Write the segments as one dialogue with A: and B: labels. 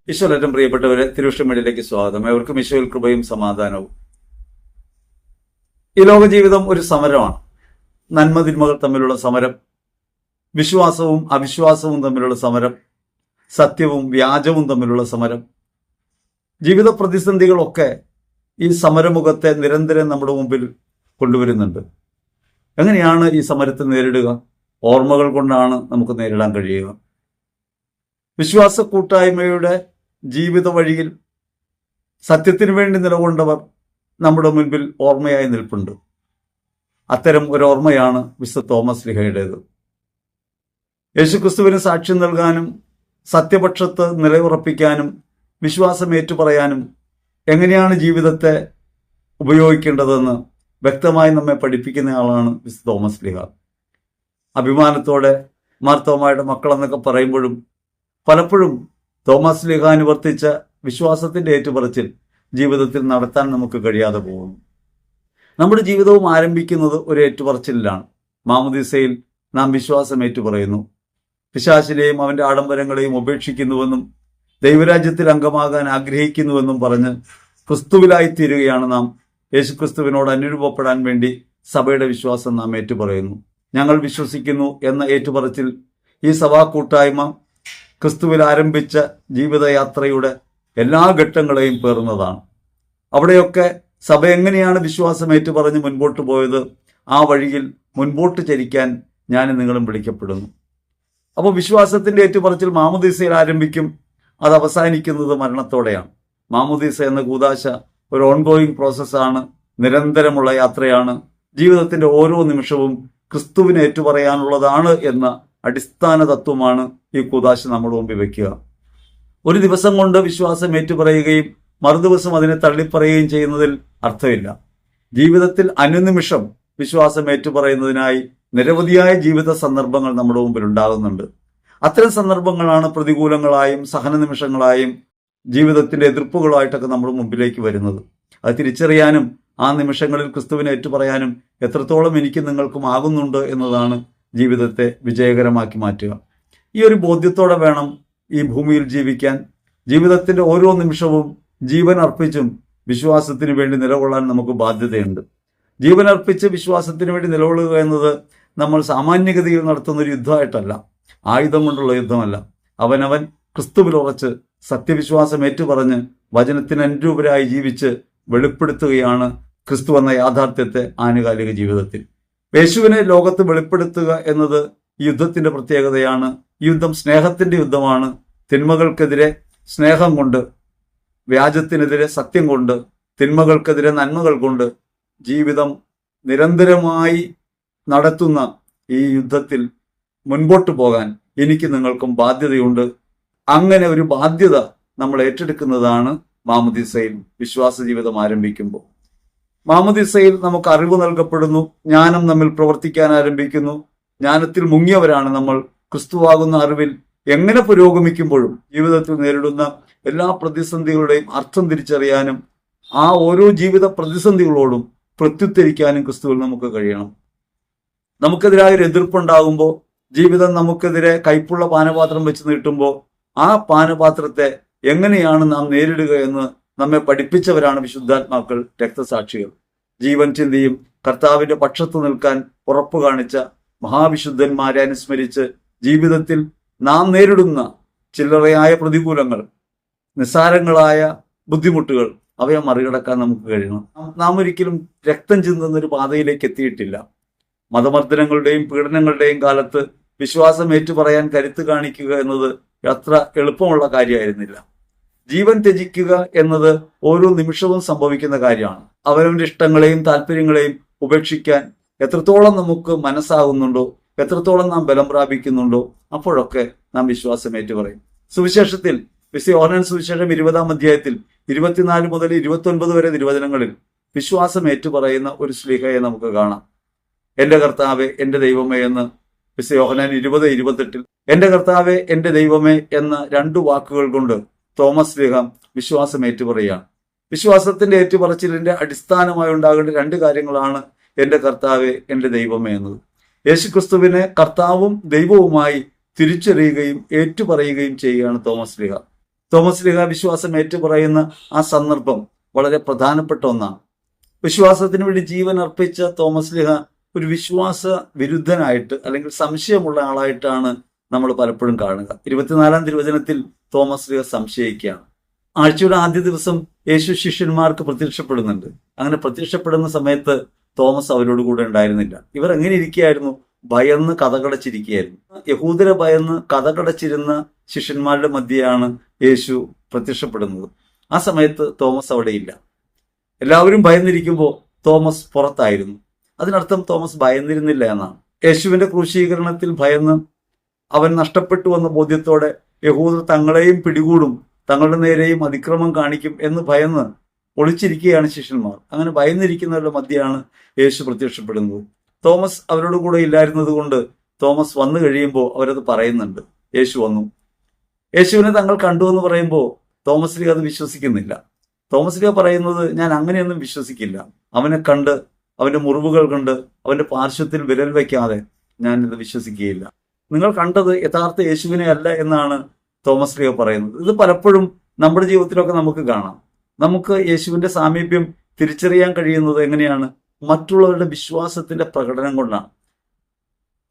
A: ഈശോയേറ്റവും പ്രിയപ്പെട്ടവരെ, തിരുവിഷ്ടമേടിലേക്ക് സ്വാഗതം. ഏവർക്കും ഈശോയിൽ കൃപയും സമാധാനവും. ഈ ലോക ജീവിതം ഒരു സമരമാണ്. നന്മതിന്മകൾ തമ്മിലുള്ള സമരം, വിശ്വാസവും അവിശ്വാസവും തമ്മിലുള്ള സമരം, സത്യവും വ്യാജവും തമ്മിലുള്ള സമരം. ജീവിത പ്രതിസന്ധികളൊക്കെ ഈ സമരമുഖത്തെ നിരന്തരം നമ്മുടെ മുമ്പിൽ കൊണ്ടുവരുന്നുണ്ട്. എങ്ങനെയാണ് ഈ സമരത്തെ നേരിടുക? ഓർമ്മകൾ കൊണ്ടാണ് നമുക്ക് നേരിടാൻ കഴിയുക. വിശ്വാസ കൂട്ടായ്മയുടെ ജീവിത വഴിയിൽ സത്യത്തിനു വേണ്ടി നിലകൊണ്ടവർ നമ്മുടെ മുൻപിൽ ഓർമ്മയായി നിൽപ്പുണ്ട്. അത്തരം ഒരു ഓർമ്മയാണ് വിശുദ്ധ തോമസ് ശ്ലീഹയുടേത്. യേശുക്രിസ്തുവിന് സാക്ഷ്യം നൽകാനും സത്യപക്ഷത്ത് നിലയുറപ്പിക്കാനും വിശ്വാസം ഏറ്റുപറയാനും എങ്ങനെയാണ് ജീവിതത്തെ ഉപയോഗിക്കേണ്ടതെന്ന് വ്യക്തമായി നമ്മെ പഠിപ്പിക്കുന്ന ആളാണ് വിശുദ്ധ തോമസ് ശ്ലീഹ. അഭിമാനത്തോടെ മാർത്തോമായുടെ മക്കളെന്നൊക്കെ പറയുമ്പോഴും പലപ്പോഴും തോമസ് ശ്ലീഹ അനുവർത്തിച്ച വിശ്വാസത്തിന്റെ ഏറ്റുപറച്ചിൽ ജീവിതത്തിൽ നടത്താൻ നമുക്ക് കഴിയാതെ പോകുന്നു. നമ്മുടെ ജീവിതവും ആരംഭിക്കുന്നത് ഒരു ഏറ്റുപറച്ചിലാണ്. മാമുദീസയിൽ നാം വിശ്വാസം ഏറ്റുപറയുന്നു. പിശാചിനെയും അവന്റെ ആഡംബരങ്ങളെയും ഉപേക്ഷിക്കുന്നുവെന്നും ദൈവരാജ്യത്തിൽ അംഗമാകാൻ ആഗ്രഹിക്കുന്നുവെന്നും പറഞ്ഞ് ക്രിസ്തുവിലായിത്തീരുകയാണ് നാം. യേശുക്രിസ്തുവിനോട് അനുരൂപപ്പെടാൻ വേണ്ടി സഭയുടെ വിശ്വാസം നാം ഏറ്റുപറയുന്നു. ഞങ്ങൾ വിശ്വസിക്കുന്നു എന്ന ഏറ്റുപറച്ചിൽ ഈ സഭാ കൂട്ടായ്മ ക്രിസ്തുവിൽ ആരംഭിച്ച ജീവിതയാത്രയുടെ എല്ലാ ഘട്ടങ്ങളെയും പേറുന്നതാണ്. അവിടെയൊക്കെ സഭ എങ്ങനെയാണ് വിശ്വാസം ഏറ്റുപറഞ്ഞ് മുൻപോട്ട് പോയത്, ആ വഴിയിൽ മുൻപോട്ട് ചരിക്കാൻ ഞാനും നിങ്ങളും വിളിക്കപ്പെടുന്നു. അപ്പോൾ വിശ്വാസത്തിന്റെ ഏറ്റുപറച്ചിൽ മാമുദീസയിൽ ആരംഭിക്കും. അത് അവസാനിക്കുന്നത് മരണത്തോടെയാണ്. മാമുദീസ എന്ന കൂദാശ ഒരു ഓൺഗോയിങ് പ്രോസസ്സാണ്, നിരന്തരമുള്ള യാത്രയാണ്. ജീവിതത്തിന്റെ ഓരോ നിമിഷവും ക്രിസ്തുവിനെ ഏറ്റുപറയാനുള്ളതാണ് എന്ന അടിസ്ഥാന തത്വമാണ് ഈ കൂദാശ നമ്മുടെ മുമ്പിൽ വെക്കുക. ഒരു ദിവസം കൊണ്ട് വിശ്വാസം ഏറ്റുപറയുകയും മറുദിവസം അതിനെ തള്ളിപ്പറയുകയും ചെയ്യുന്നതിൽ അർത്ഥമില്ല. ജീവിതത്തിൽ അനുനിമിഷം വിശ്വാസം ഏറ്റുപറയുന്നതിനായി നിരവധിയായ ജീവിത സന്ദർഭങ്ങൾ നമ്മുടെ മുമ്പിൽ ഉണ്ടാകുന്നുണ്ട്. അത്തരം സന്ദർഭങ്ങളാണ് പ്രതികൂലങ്ങളായും സഹന നിമിഷങ്ങളായും ജീവിതത്തിന്റെ എതിർപ്പുകളായിട്ടൊക്കെ നമ്മുടെ മുമ്പിലേക്ക് വരുന്നത്. അത് തിരിച്ചറിയാനും ആ നിമിഷങ്ങളിൽ ക്രിസ്തുവിനെ ഏറ്റുപറയാനും എത്രത്തോളം എനിക്ക് നിങ്ങൾക്കും ആകുന്നുണ്ട് എന്നതാണ് ജീവിതത്തെ വിജയകരമാക്കി മാറ്റുക. ഈ ഒരു ബോധ്യത്തോടെ വേണം ഈ ഭൂമിയിൽ ജീവിക്കാൻ. ജീവിതത്തിന്റെ ഓരോ നിമിഷവും ജീവൻ അർപ്പിച്ചും വിശ്വാസത്തിന് വേണ്ടി നിലകൊള്ളാൻ നമുക്ക് ബാധ്യതയുണ്ട്. ജീവൻ അർപ്പിച്ച് വിശ്വാസത്തിന് വേണ്ടി നിലകൊള്ളുക എന്നത് നമ്മൾ സാമാന്യഗതിയിൽ നടത്തുന്ന ഒരു യുദ്ധമായിട്ടല്ല, ആയുധം കൊണ്ടുള്ള യുദ്ധമല്ല. അവനവൻ ക്രിസ്തുവിൽ ഉറച്ച് സത്യവിശ്വാസം ഏറ്റുപറഞ്ഞ് വചനത്തിന് അനുരൂപരായി ജീവിച്ച് വെളിപ്പെടുത്തുകയാണ് ക്രിസ്തു എന്ന യാഥാർത്ഥ്യത്തെ ആനുകാലിക ജീവിതത്തിൽ. യേശുവിനെ ലോകത്ത് വെളിപ്പെടുത്തുക എന്നത് ഈ യുദ്ധത്തിന്റെ പ്രത്യേകതയാണ്. ഈ യുദ്ധം സ്നേഹത്തിന്റെ യുദ്ധമാണ്. തിന്മകൾക്കെതിരെ സ്നേഹം കൊണ്ട്, വ്യാജത്തിനെതിരെ സത്യം കൊണ്ട്, തിന്മകൾക്കെതിരെ നന്മകൾ കൊണ്ട് ജീവിതം നിരന്തരമായി നടത്തുന്ന ഈ യുദ്ധത്തിൽ മുൻപോട്ട് പോകാൻ എനിക്ക് നിങ്ങൾക്കും ബാധ്യതയുണ്ട്. അങ്ങനെ ഒരു ബാധ്യത നമ്മൾ ഏറ്റെടുക്കുന്നതാണ് മാമുദീസയിൽ വിശ്വാസ ജീവിതം ആരംഭിക്കുമ്പോൾ. മാമുദീസയിൽ നമുക്ക് അറിവ് നൽകപ്പെടുന്നു, ജ്ഞാനം നമ്മിൽ പ്രവർത്തിക്കാൻ ആരംഭിക്കുന്നു. ജ്ഞാനത്തിൽ മുങ്ങിയവരാണ് നമ്മൾ. ക്രിസ്തുവാകുന്ന അറിവിൽ എങ്ങനെ പുരോഗമിക്കുമ്പോഴും ജീവിതത്തിൽ നേരിടുന്ന എല്ലാ പ്രതിസന്ധികളുടെയും അർത്ഥം തിരിച്ചറിയാനും ആ ഓരോ ജീവിത പ്രതിസന്ധികളോടും പ്രത്യുത്തരിക്കാനും ക്രിസ്തുവിൽ നമുക്ക് കഴിയണം. നമുക്കെതിരായ ഒരു എതിർപ്പുണ്ടാകുമ്പോൾ, ജീവിതം നമുക്കെതിരെ കൈപ്പുള്ള പാനപാത്രം വെച്ച് നീട്ടുമ്പോൾ ആ പാനപാത്രത്തെ എങ്ങനെയാണ് നാം നേരിടുക എന്ന് നമ്മെ പഠിപ്പിച്ചവരാണ് വിശുദ്ധാത്മാക്കൾ, രക്തസാക്ഷികൾ. ജീവൻ ചിന്തിയും കർത്താവിന്റെ പക്ഷത്ത് നിൽക്കാൻ ഉറപ്പ് കാണിച്ച മഹാവിശുദ്ധന്മാരെ അനുസ്മരിച്ച് ജീവിതത്തിൽ നാം നേരിടുന്ന ചില്ലറയായ പ്രതികൂലങ്ങൾ, നിസ്സാരങ്ങളായ ബുദ്ധിമുട്ടുകൾ, അവയെ മറികടക്കാൻ നമുക്ക് കഴിയണം. നാം ഒരിക്കലും രക്തം ചിന്തുന്ന ഒരു പാതയിലേക്ക് എത്തിയിട്ടില്ല. മതമർദ്ദനങ്ങളുടെയും പീഡനങ്ങളുടെയും കാലത്ത് വിശ്വാസം ഏറ്റുപറയാൻ കരുത്ത് കാണിക്കുക എന്നത് അത്ര എളുപ്പമുള്ള കാര്യമായിരുന്നില്ല. ജീവൻ ത്യജിക്കുക എന്നത് ഓരോ നിമിഷവും സംഭവിക്കുന്ന കാര്യമാണ്. അവരവന്റെ ഇഷ്ടങ്ങളെയും താല്പര്യങ്ങളെയും ഉപേക്ഷിക്കാൻ എത്രത്തോളം നമുക്ക് മനസ്സാകുന്നുണ്ടോ, എത്രത്തോളം നാം ബലം പ്രാപിക്കുന്നുണ്ടോ, അപ്പോഴൊക്കെ നാം വിശ്വാസം ഏറ്റുപറയും. സുവിശേഷത്തിൽ വിശുദ്ധ യോഹന്നാൻ സുവിശേഷം 20-ാം അധ്യായത്തിൽ 24 മുതൽ 29 വരെ തിരുവചനങ്ങളിൽ വിശ്വാസം ഏറ്റുപറയുന്ന ഒരു ശ്ലീഹയെ നമുക്ക് കാണാം. എന്റെ കർത്താവേ, എന്റെ ദൈവമേ എന്ന് വിശുദ്ധ യോഹന്നാൻ 20-28 എന്റെ കർത്താവേ, എന്റെ ദൈവമേ എന്ന 2 വാക്കുകൾ കൊണ്ട് തോമസ് ശ്ലീഹ വിശ്വാസം ഏറ്റുപറയുകയാണ്. വിശ്വാസത്തിന്റെ ഏറ്റുപറച്ചിലിന്റെ അടിസ്ഥാനമായി ഉണ്ടാകേണ്ട 2 കാര്യങ്ങളാണ് എന്റെ കർത്താവേ, എന്റെ ദൈവമേ എന്നത്. യേശുക്രിസ്തുവിനെ കർത്താവും ദൈവവുമായി തിരിച്ചറിയുകയും ഏറ്റുപറയുകയും ചെയ്യുകയാണ് തോമസ് ശ്ലീഹ. തോമസ് ലീഹ വിശ്വാസം ഏറ്റുപറയുന്ന ആ സന്ദർഭം വളരെ പ്രധാനപ്പെട്ട ഒന്നാണ്. വിശ്വാസത്തിന് വേണ്ടി ജീവൻ അർപ്പിച്ച തോമസ് ലീഹ ഒരു വിശ്വാസ വിരുദ്ധനായിട്ട് അല്ലെങ്കിൽ സംശയമുള്ള ആളായിട്ടാണ് നമ്മൾ പലപ്പോഴും കാണുക. 24-ാം തിരുവചനത്തിൽ തോമസ് ലീഹ സംശയിക്കുകയാണ്. ആഴ്ചയുടെ ആദ്യ ദിവസം യേശു ശിഷ്യന്മാർക്ക് പ്രത്യക്ഷപ്പെടുന്നുണ്ട്. അങ്ങനെ പ്രത്യക്ഷപ്പെടുന്ന സമയത്ത് തോമസ് അവരോട് കൂടെ ഉണ്ടായിരുന്നില്ല. ഇവർ എങ്ങനെ ഇരിക്കുകയായിരുന്നു? ഭയന്ന് കഥകടച്ചിരിക്കുകയായിരുന്നു. യഹൂദരെ ഭയന്ന് കഥകടച്ചിരുന്ന ശിഷ്യന്മാരുടെ മധ്യയാണ് യേശു പ്രത്യക്ഷപ്പെടുന്നത്. ആ സമയത്ത് തോമസ് അവിടെയില്ല. എല്ലാവരും ഭയന്നിരിക്കുമ്പോൾ തോമസ് പുറത്തായിരുന്നു. അതിനർത്ഥം തോമസ് ഭയന്നിരുന്നില്ല എന്നാണ്. യേശുവിന്റെ ക്രൂശീകരണത്തിൽ ഭയന്ന് അവൻ നഷ്ടപ്പെട്ടു വന്ന ബോധ്യത്തോടെ യഹൂദർ തങ്ങളെയും പിടികൂടും, തങ്ങളുടെ നേരെയും അതിക്രമം കാണിക്കും എന്ന് ഭയന്ന് ഒളിച്ചിരിക്കുകയാണ് ശിഷ്യന്മാർ. അങ്ങനെ ഭയന്നിരിക്കുന്നവരുടെ മധ്യയാണ് യേശു പ്രത്യക്ഷപ്പെടുന്നത്. തോമസ് അവരോട് കൂടെ ഇല്ലായിരുന്നത് കൊണ്ട് തോമസ് വന്നു കഴിയുമ്പോൾ അവരത് പറയുന്നുണ്ട്, യേശു വന്നു. യേശുവിനെ തങ്ങൾ കണ്ടു എന്ന് പറയുമ്പോൾ തോമസ് ലീഹ അത് വിശ്വസിക്കുന്നില്ല. തോമസ് ലീഹ പറയുന്നത്, ഞാൻ അങ്ങനെയൊന്നും വിശ്വസിക്കില്ല. അവനെ കണ്ട്, അവന്റെ മുറിവുകൾ കണ്ട്, അവന്റെ പാർശ്വത്തിൽ വിരൽ വയ്ക്കാതെ ഞാൻ ഇത് വിശ്വസിക്കുകയില്ല. നിങ്ങൾ കണ്ടത് യഥാർത്ഥ യേശുവിനെ അല്ല എന്നാണ് തോമസ് ലീഹ പറയുന്നത്. ഇത് പലപ്പോഴും നമ്മുടെ ജീവിതത്തിലൊക്കെ നമുക്ക് കാണാം. നമുക്ക് യേശുവിന്റെ സാമീപ്യം തിരിച്ചറിയാൻ കഴിയുന്നത് എങ്ങനെയാണ്? മറ്റുള്ളവരുടെ വിശ്വാസത്തിന്റെ പ്രകടനം കൊണ്ടാണ്.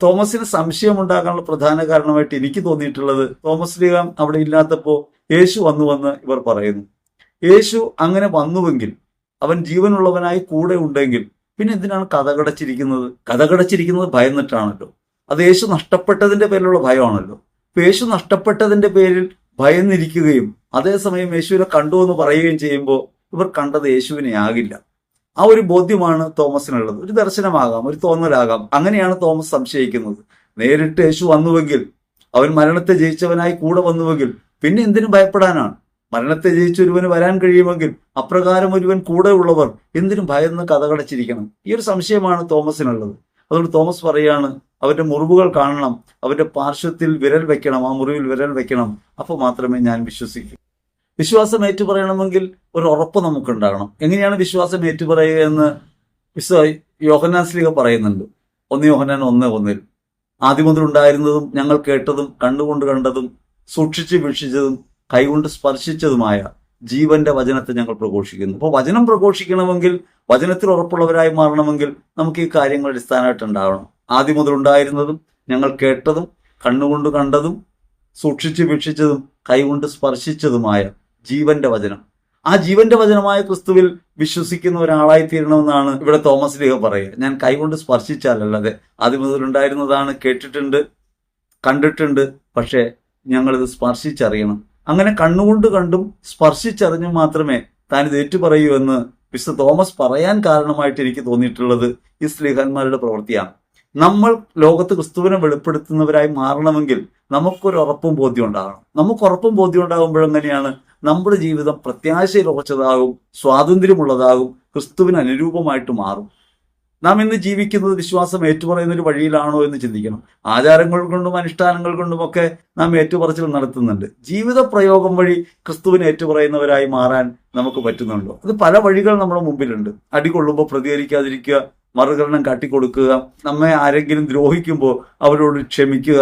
A: തോമസിന് സംശയമുണ്ടാകാനുള്ള പ്രധാന കാരണമായിട്ട് എനിക്ക് തോന്നിയിട്ടുള്ളത്, തോമസ് ലീഹ അവിടെ ഇല്ലാത്തപ്പോൾ യേശു വന്നുവെന്ന് ഇവർ പറയുന്നു. യേശു അങ്ങനെ വന്നുവെങ്കിൽ, അവൻ ജീവനുള്ളവനായി കൂടെ ഉണ്ടെങ്കിൽ പിന്നെ എന്തിനാണ് കഥകടച്ചിരിക്കുന്നത്? കഥകടച്ചിരിക്കുന്നത് ഭയന്നിട്ടാണല്ലോ. അത് യേശു നഷ്ടപ്പെട്ടതിന്റെ പേരിലുള്ള ഭയമാണല്ലോ. ഇപ്പൊ യേശു നഷ്ടപ്പെട്ടതിന്റെ പേരിൽ ഭയന്നിരിക്കുകയും അതേസമയം യേശുവിനെ കണ്ടു എന്ന് പറയുകയും ചെയ്യുമ്പോൾ ഇവർ കണ്ടത് യേശുവിനെ ആകില്ല. ആ ഒരു ബോധ്യമാണ് തോമസിനുള്ളത്. ഒരു ദർശനമാകാം, ഒരു തോന്നലാകാം. അങ്ങനെയാണ് തോമസ് സംശയിക്കുന്നത്. നേരിട്ട് യേശു വന്നുവെങ്കിൽ, അവൻ മരണത്തെ ജയിച്ചവനായി കൂടെ വന്നുവെങ്കിൽ പിന്നെ എന്തിനു ഭയപ്പെടാനാണ്? മരണത്തെ ജയിച്ച ഒരുവന് വരാൻ കഴിയുമെങ്കിൽ അപ്രകാരം ഒരുവൻ കൂടെ ഉള്ളവർ എന്തിനും ഭയന്ന് കഥകടച്ചിരിക്കണം. ഈ ഒരു സംശയമാണ് തോമസിനുള്ളത്. അതുകൊണ്ട് തോമസ് പറയാണ്, അവന്റെ മുറിവുകൾ കാണണം, അവന്റെ പാർശ്വത്തിൽ വിരൽ വെക്കണം, ആ മുറിവിൽ വിരൽ വെക്കണം, അപ്പോൾ മാത്രമേ ഞാൻ വിശ്വസിക്കൂ. വിശ്വാസം ഏറ്റുപറയണമെങ്കിൽ ഒരു ഉറപ്പ് നമുക്കുണ്ടാകണം. എങ്ങനെയാണ് വിശ്വാസം ഏറ്റുപറയുക എന്ന് യോഹന്നാൻ ശ്ലീഹ പറയുന്നുണ്ട്. 1 യോഹന്നാൻ 1:1 ആദ്യം മുതൽ ഉണ്ടായിരുന്നതും ഞങ്ങൾ കേട്ടതും കണ്ടുകൊണ്ട് കണ്ടതും സൂക്ഷിച്ച് വീക്ഷിച്ചതും കൈകൊണ്ട് സ്പർശിച്ചതുമായ ജീവന്റെ വചനത്തെ ഞങ്ങൾ പ്രഘോഷിക്കുന്നു. അപ്പോൾ വചനം പ്രഘോഷിക്കണമെങ്കിൽ, വചനത്തിൽ ഉറപ്പുള്ളവരായി മാറണമെങ്കിൽ നമുക്ക് ഈ കാര്യങ്ങൾ അടിസ്ഥാനമായിട്ട് ഉണ്ടാവണം. ആദ്യം മുതൽ ഉണ്ടായിരുന്നതും ഞങ്ങൾ കേട്ടതും കണ്ണുകൊണ്ട് കണ്ടതും സൂക്ഷിച്ച് വീക്ഷിച്ചതും കൈകൊണ്ട് സ്പർശിച്ചതുമായ ജീവന്റെ വചനം. ആ ജീവന്റെ വചനമായ ക്രിസ്തുവിൽ വിശ്വസിക്കുന്ന ഒരാളായി തീരണമെന്നാണ് ഇവിടെ തോമസ് ലീഹ പറയുക. ഞാൻ കൈകൊണ്ട് സ്പർശിച്ചാലല്ലാതെ, ആദ്യം മുതൽ ഉണ്ടായിരുന്നതാണ്, കേട്ടിട്ടുണ്ട്, കണ്ടിട്ടുണ്ട്, പക്ഷേ ഞങ്ങളിത് സ്പർശിച്ചറിയണം. അങ്ങനെ കണ്ണുകൊണ്ട് കണ്ടും സ്പർശിച്ചറിഞ്ഞും മാത്രമേ താൻ ഇത് ഏറ്റുപറയൂ എന്ന് വിശുദ്ധ തോമസ് പറയാൻ കാരണമായിട്ട് എനിക്ക് തോന്നിയിട്ടുള്ളത് ഈ സ്ലീഹന്മാരുടെ പ്രവൃത്തിയാണ്. നമ്മൾ ലോകത്ത് ക്രിസ്തുവിനെ വെളിപ്പെടുത്തുന്നവരായി മാറണമെങ്കിൽ നമുക്കൊരു ഉറപ്പും ബോധ്യം ഉണ്ടാകണം. നമുക്ക് ഉറപ്പും ബോധ്യം ഉണ്ടാകുമ്പോഴെങ്ങനെയാണ് നമ്മുടെ ജീവിതം പ്രത്യാശയിൽ ഉറച്ചതാകും, സ്വാതന്ത്ര്യമുള്ളതാകും, ക്രിസ്തുവിന് അനുരൂപമായിട്ട് മാറും. നാം ഇന്ന് ജീവിക്കുന്നത് വിശ്വാസം ഏറ്റുപറയുന്ന ഒരു വഴിയിലാണോ എന്ന് ചിന്തിക്കണം. ആചാരങ്ങൾ കൊണ്ടും അനുഷ്ഠാനങ്ങൾ കൊണ്ടുമൊക്കെ നാം ഏറ്റുപറച്ചിൽ നടത്തുന്നുണ്ട്. ജീവിത പ്രയോഗം വഴി ക്രിസ്തുവിനെ ഏറ്റുപറയുന്നവരായി മാറാൻ നമുക്ക് പറ്റുന്നുണ്ടോ? അത് പല വഴികൾ നമ്മുടെ മുമ്പിലുണ്ട്. അടികൊള്ളുമ്പോൾ പ്രതികരിക്കാതിരിക്കുക, മറുകരണം കാട്ടിക്കൊടുക്കുക, നമ്മെ ആരെങ്കിലും ദ്രോഹിക്കുമ്പോൾ അവരോട് ക്ഷമിക്കുക,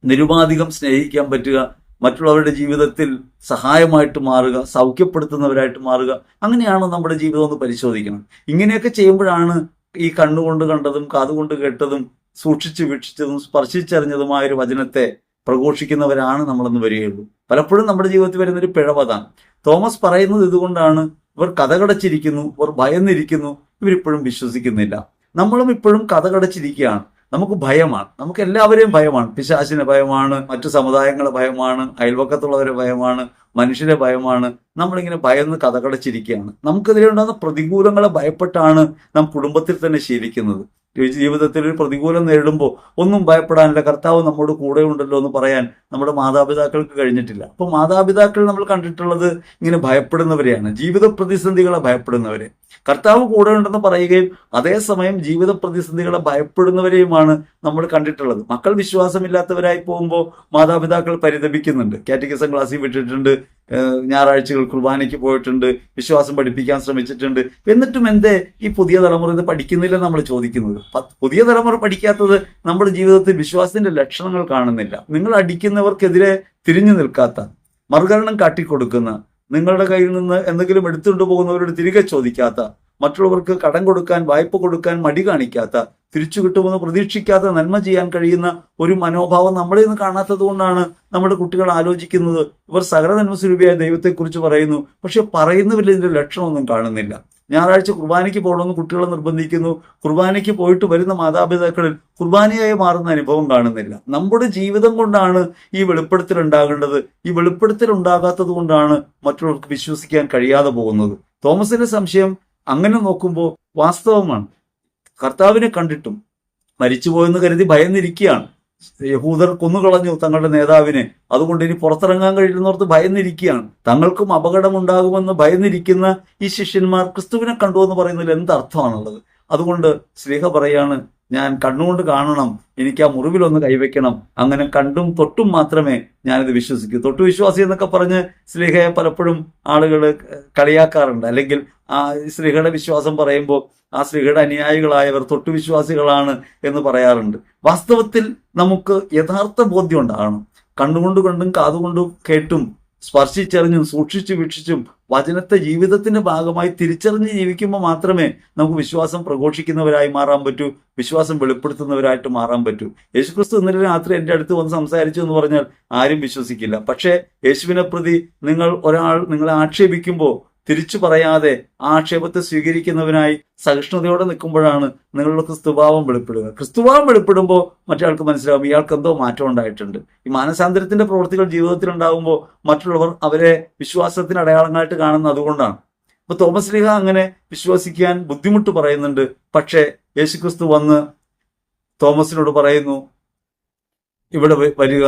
A: നിരുപാധികം സ്നേഹിക്കാൻ പറ്റുക, മറ്റുള്ളവരുടെ ജീവിതത്തിൽ സഹായമായിട്ട് മാറുക, സൗഖ്യപ്പെടുത്തുന്നവരായിട്ട് മാറുക. അങ്ങനെയാണ് നമ്മുടെ ജീവിതം ഒന്ന് പരിശോധിക്കണം. ഇങ്ങനെയൊക്കെ ചെയ്യുമ്പോഴാണ് ഈ കണ്ണുകൊണ്ട് കണ്ടതും കാതുകൊണ്ട് കേട്ടതും സൂക്ഷിച്ച് വീക്ഷിച്ചതും സ്പർശിച്ചറിഞ്ഞതുമായ ഒരു വചനത്തെ പ്രഘോഷിക്കുന്നവരാണ് നമ്മളെന്ന് വരികയുള്ളൂ. പലപ്പോഴും നമ്മുടെ ജീവിതത്തിൽ വരുന്നൊരു പിഴവതാണ്. തോമസ് പറയുന്നത് ഇതുകൊണ്ടാണ്, ഇവർ കഥകടച്ചിരിക്കുന്നു, ഇവർ ഭയന്നിരിക്കുന്നു, ഇവരിപ്പോഴും വിശ്വസിക്കുന്നില്ല. നമ്മളും ഇപ്പോഴും കഥകടച്ചിരിക്കുകയാണ്. നമുക്ക് ഭയമാണ്, നമുക്ക് എല്ലാവരെയും ഭയമാണ്. പിശാചിന് ഭയമാണ്, മറ്റു സമുദായങ്ങളെ ഭയമാണ്, അയൽവക്കത്തുള്ളവരെ ഭയമാണ്, മനുഷ്യരെ ഭയമാണ്. നമ്മളിങ്ങനെ ഭയന്ന് കഥകടച്ചിരിക്കുകയാണ്. നമുക്കെതിരെ ഉണ്ടാകുന്ന പ്രതികൂലങ്ങളെ ഭയപ്പെട്ടാണ് നാം കുടുംബത്തിൽ തന്നെ ശീലിക്കുന്നത്. ജീവിതത്തിൽ ഒരു പ്രതികൂലം നേരിടുമ്പോൾ ഒന്നും ഭയപ്പെടാനില്ല, കർത്താവ് നമ്മോട് കൂടെ ഉണ്ടല്ലോ എന്ന് പറയാൻ നമ്മുടെ മാതാപിതാക്കൾക്ക് കഴിഞ്ഞിട്ടില്ല. അപ്പോൾ മാതാപിതാക്കൾ നമ്മൾ കണ്ടിട്ടുള്ളത് ഇങ്ങനെ ഭയപ്പെടുന്നവരെയാണ്, ജീവിത പ്രതിസന്ധികളെ ഭയപ്പെടുന്നവരെ. കർത്താവ് കൂടെ ഉണ്ടെന്ന് പറയുകയും അതേസമയം ജീവിത പ്രതിസന്ധികളെ ഭയപ്പെടുന്നവരെയുമാണ് നമ്മൾ കണ്ടിട്ടുള്ളത്. മക്കൾ വിശ്വാസമില്ലാത്തവരായി പോകുമ്പോൾ മാതാപിതാക്കൾ പരിതപിക്കുന്നുണ്ട്. കാറ്റഗിസം ക്ലാസ്സിൽ വിട്ടിട്ടുണ്ട്, ഞായറാഴ്ചകൾ കുർബാനയ്ക്ക് പോയിട്ടുണ്ട്, വിശ്വാസം പഠിപ്പിക്കാൻ ശ്രമിച്ചിട്ടുണ്ട്. എന്നിട്ടും എന്തേ ഈ പുതിയ തലമുറ ഇത് പഠിക്കുന്നില്ല നമ്മൾ ചോദിക്കുന്നത്? പുതിയ തലമുറ പഠിക്കാത്തത് നമ്മുടെ ജീവിതത്തിൽ വിശ്വാസത്തിന്റെ ലക്ഷണങ്ങൾ കാണുന്നില്ല. നിങ്ങൾ അടിക്കുന്നവർക്കെതിരെ തിരിഞ്ഞു നിൽക്കാത്ത, മറുകരണം കാട്ടിക്കൊടുക്കുന്ന, നിങ്ങളുടെ കയ്യിൽ നിന്ന് എന്തെങ്കിലും എടുത്തുകൊണ്ട് പോകുന്നവരോട് തിരികെ ചോദിക്കാത്ത, മറ്റുള്ളവർക്ക് കടം കൊടുക്കാൻ, വായ്പ കൊടുക്കാൻ മടി കാണിക്കാത്ത, തിരിച്ചു കിട്ടുമെന്ന് പ്രതീക്ഷിക്കാതെ നന്മ ചെയ്യാൻ കഴിയുന്ന ഒരു മനോഭാവം നമ്മളെ ഇന്ന് കാണാത്തത് കൊണ്ടാണ് നമ്മുടെ കുട്ടികൾ ആലോചിക്കുന്നത്, ഇവർ സകല നന്മസ്വരൂപിയായ ദൈവത്തെക്കുറിച്ച് പറയുന്നു, പക്ഷെ പറയുന്നവരിൽ ഇതിന്റെ ലക്ഷണമൊന്നും കാണുന്നില്ല. ഞായറാഴ്ച കുർബാനയ്ക്ക് പോകണമെന്ന് കുട്ടികളെ നിർബന്ധിക്കുന്നു. കുർബാനയ്ക്ക് പോയിട്ട് വരുന്ന മാതാപിതാക്കളിൽ കുർബാനയായി മാറുന്ന അനുഭവം കാണുന്നില്ല. നമ്മുടെ ജീവിതം കൊണ്ടാണ് ഈ വെളിപ്പെടുത്തൽ ഉണ്ടാകേണ്ടത്. ഈ വെളിപ്പെടുത്തൽ ഉണ്ടാകാത്തത് കൊണ്ടാണ് മറ്റുള്ളവർക്ക് വിശ്വസിക്കാൻ കഴിയാതെ പോകുന്നത്. തോമസിന്റെ സംശയം അങ്ങനെ നോക്കുമ്പോൾ വാസ്തവമാണ്. കർത്താവിനെ കണ്ടിട്ടും മരിച്ചുപോയെന്ന് കരുതി ഭയന്നിരിക്കുകയാണ്. യഹൂദർ കൊന്നുകളഞ്ഞു തങ്ങളുടെ നേതാവിനെ, അതുകൊണ്ട് ഇനി പുറത്തിറങ്ങാൻ കഴിയുന്നവർക്ക് ഭയന്നിരിക്കുകയാണ്. തങ്ങൾക്കും അപകടമുണ്ടാകുമെന്ന് ഭയന്നിരിക്കുന്ന ഈ ശിഷ്യന്മാർ ക്രിസ്തുവിനെ കണ്ടു എന്ന് പറയുന്നതിൽ എന്തർത്ഥമാണുള്ളത്? അതുകൊണ്ട് ശ്ലീഹ പറയാണ്, ഞാൻ കണ്ണുകൊണ്ട് കാണണം, എനിക്ക് ആ മുറിവിലൊന്ന് കൈവയ്ക്കണം, അങ്ങനെ കണ്ടും തൊട്ടും മാത്രമേ ഞാനിത് വിശ്വസിക്കൂ. തൊട്ടു വിശ്വാസി എന്നൊക്കെ പറഞ്ഞ് ശ്ലീഹയെ പലപ്പോഴും ആളുകൾ കളിയാക്കാറുണ്ട്. അല്ലെങ്കിൽ ആ ശ്ലീഹയുടെ വിശ്വാസം പറയുമ്പോൾ ആ ശ്ലീഹയുടെ അനുയായികളായവർ തൊട്ടു വിശ്വാസികളാണ് എന്ന് പറയാറുണ്ട്. വാസ്തവത്തിൽ നമുക്ക് യഥാർത്ഥ ബോധ്യം ഉണ്ടാകണം. കണ്ണുകൊണ്ട് കണ്ടും കാതുകൊണ്ടും കേട്ടും സ്പർശിച്ചറിഞ്ഞും സൂക്ഷിച്ചു വീക്ഷിച്ചും വചനത്തെ ജീവിതത്തിന്റെ ഭാഗമായി തിരിച്ചറിഞ്ഞ് ജീവിക്കുമ്പോൾ മാത്രമേ നമുക്ക് വിശ്വാസം പ്രഘോഷിക്കുന്നവരായി മാറാൻ പറ്റൂ, വിശ്വാസം വെളിപ്പെടുത്തുന്നവരായിട്ട് മാറാൻ പറ്റൂ. യേശുക്രിസ്തു ഇന്നലെ രാത്രി എൻ്റെ അടുത്ത് വന്ന് സംസാരിച്ചു എന്ന് പറഞ്ഞാൽ ആരും വിശ്വസിക്കില്ല. പക്ഷേ യേശുവിനെ പ്രതി ഒരാൾ നിങ്ങളെ ആക്ഷേപിക്കുമ്പോൾ തിരിച്ചു പറയാതെ ആ ആക്ഷേപത്തെ സ്വീകരിക്കുന്നവനായി സഹിഷ്ണുതയോടെ നിൽക്കുമ്പോഴാണ് നിങ്ങളുടെ ക്രിസ്തുഭാവം വെളിപ്പെടുക. ക്രിസ്തുഭാവം വെളിപ്പെടുമ്പോൾ മറ്റൊരാൾക്ക് മനസ്സിലാവും ഇയാൾക്ക് എന്തോ മാറ്റം ഉണ്ടായിട്ടുണ്ട്. ഈ മാനസാന്തരത്തിന്റെ പ്രവൃത്തികൾ ജീവിതത്തിൽ ഉണ്ടാകുമ്പോൾ മറ്റുള്ളവർ അവരെ വിശ്വാസത്തിന് അടയാളങ്ങളായിട്ട് കാണുന്നത് അതുകൊണ്ടാണ്. അപ്പൊ തോമസ് ലീഹ അങ്ങനെ വിശ്വസിക്കാൻ ബുദ്ധിമുട്ട് പറയുന്നുണ്ട്. പക്ഷേ യേശുക്രിസ്തു വന്ന് തോമസിനോട് പറയുന്നു, ഇവിടെ വരിക,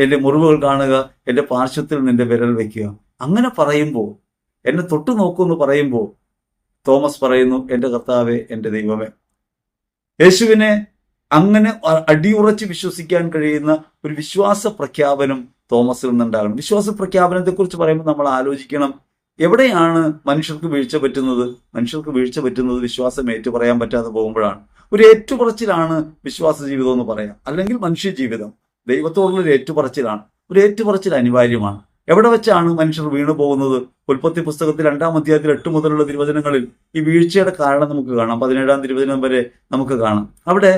A: എന്റെ മുറിവുകൾ കാണുക, എന്റെ പാർശ്വത്തിൽ നിന്റെ വിരൽ വയ്ക്കുക. അങ്ങനെ പറയുമ്പോൾ, എന്നെ തൊട്ടു നോക്കൂ എന്ന് പറയുമ്പോൾ തോമസ് പറയുന്നു, എന്റെ കർത്താവേ, എന്റെ ദൈവമേ. യേശുവിനെ അങ്ങനെ അടിയുറച്ച് വിശ്വസിക്കാൻ കഴിയുന്ന ഒരു വിശ്വാസ പ്രഖ്യാപനം തോമസിൽ നിന്നുണ്ടാകണം. വിശ്വാസ പ്രഖ്യാപനത്തെക്കുറിച്ച് പറയുമ്പോൾ നമ്മൾ ആലോചിക്കണം, എവിടെയാണ് മനുഷ്യർക്ക് വീഴ്ച പറ്റുന്നത്? മനുഷ്യർക്ക് വീഴ്ച പറ്റുന്നത് വിശ്വാസം ഏറ്റു പറയാൻ പറ്റാതെ പോകുമ്പോഴാണ്. ഒരു ഏറ്റുപറച്ചിലാണ് വിശ്വാസ ജീവിതം എന്ന് പറയാം, അല്ലെങ്കിൽ മനുഷ്യ ജീവിതം ദൈവത്തോടുള്ള ഒരു ഏറ്റുപറച്ചിലാണ്. ഒരു ഏറ്റുപറച്ചിൽ അനിവാര്യമാണ്. എവിടെ വെച്ചാണ് മനുഷ്യർ വീണു പോകുന്നത്? ഉൽപ്പത്തി പുസ്തകത്തിൽ 2-ാം അധ്യായത്തിൽ 8 മുതലുള്ള തിരുവചനങ്ങളിൽ ഈ വീഴ്ചയുടെ കാരണം നമുക്ക് കാണാം. 17-ാം തിരുവചനം വരെ നമുക്ക് കാണാം. അവിടെ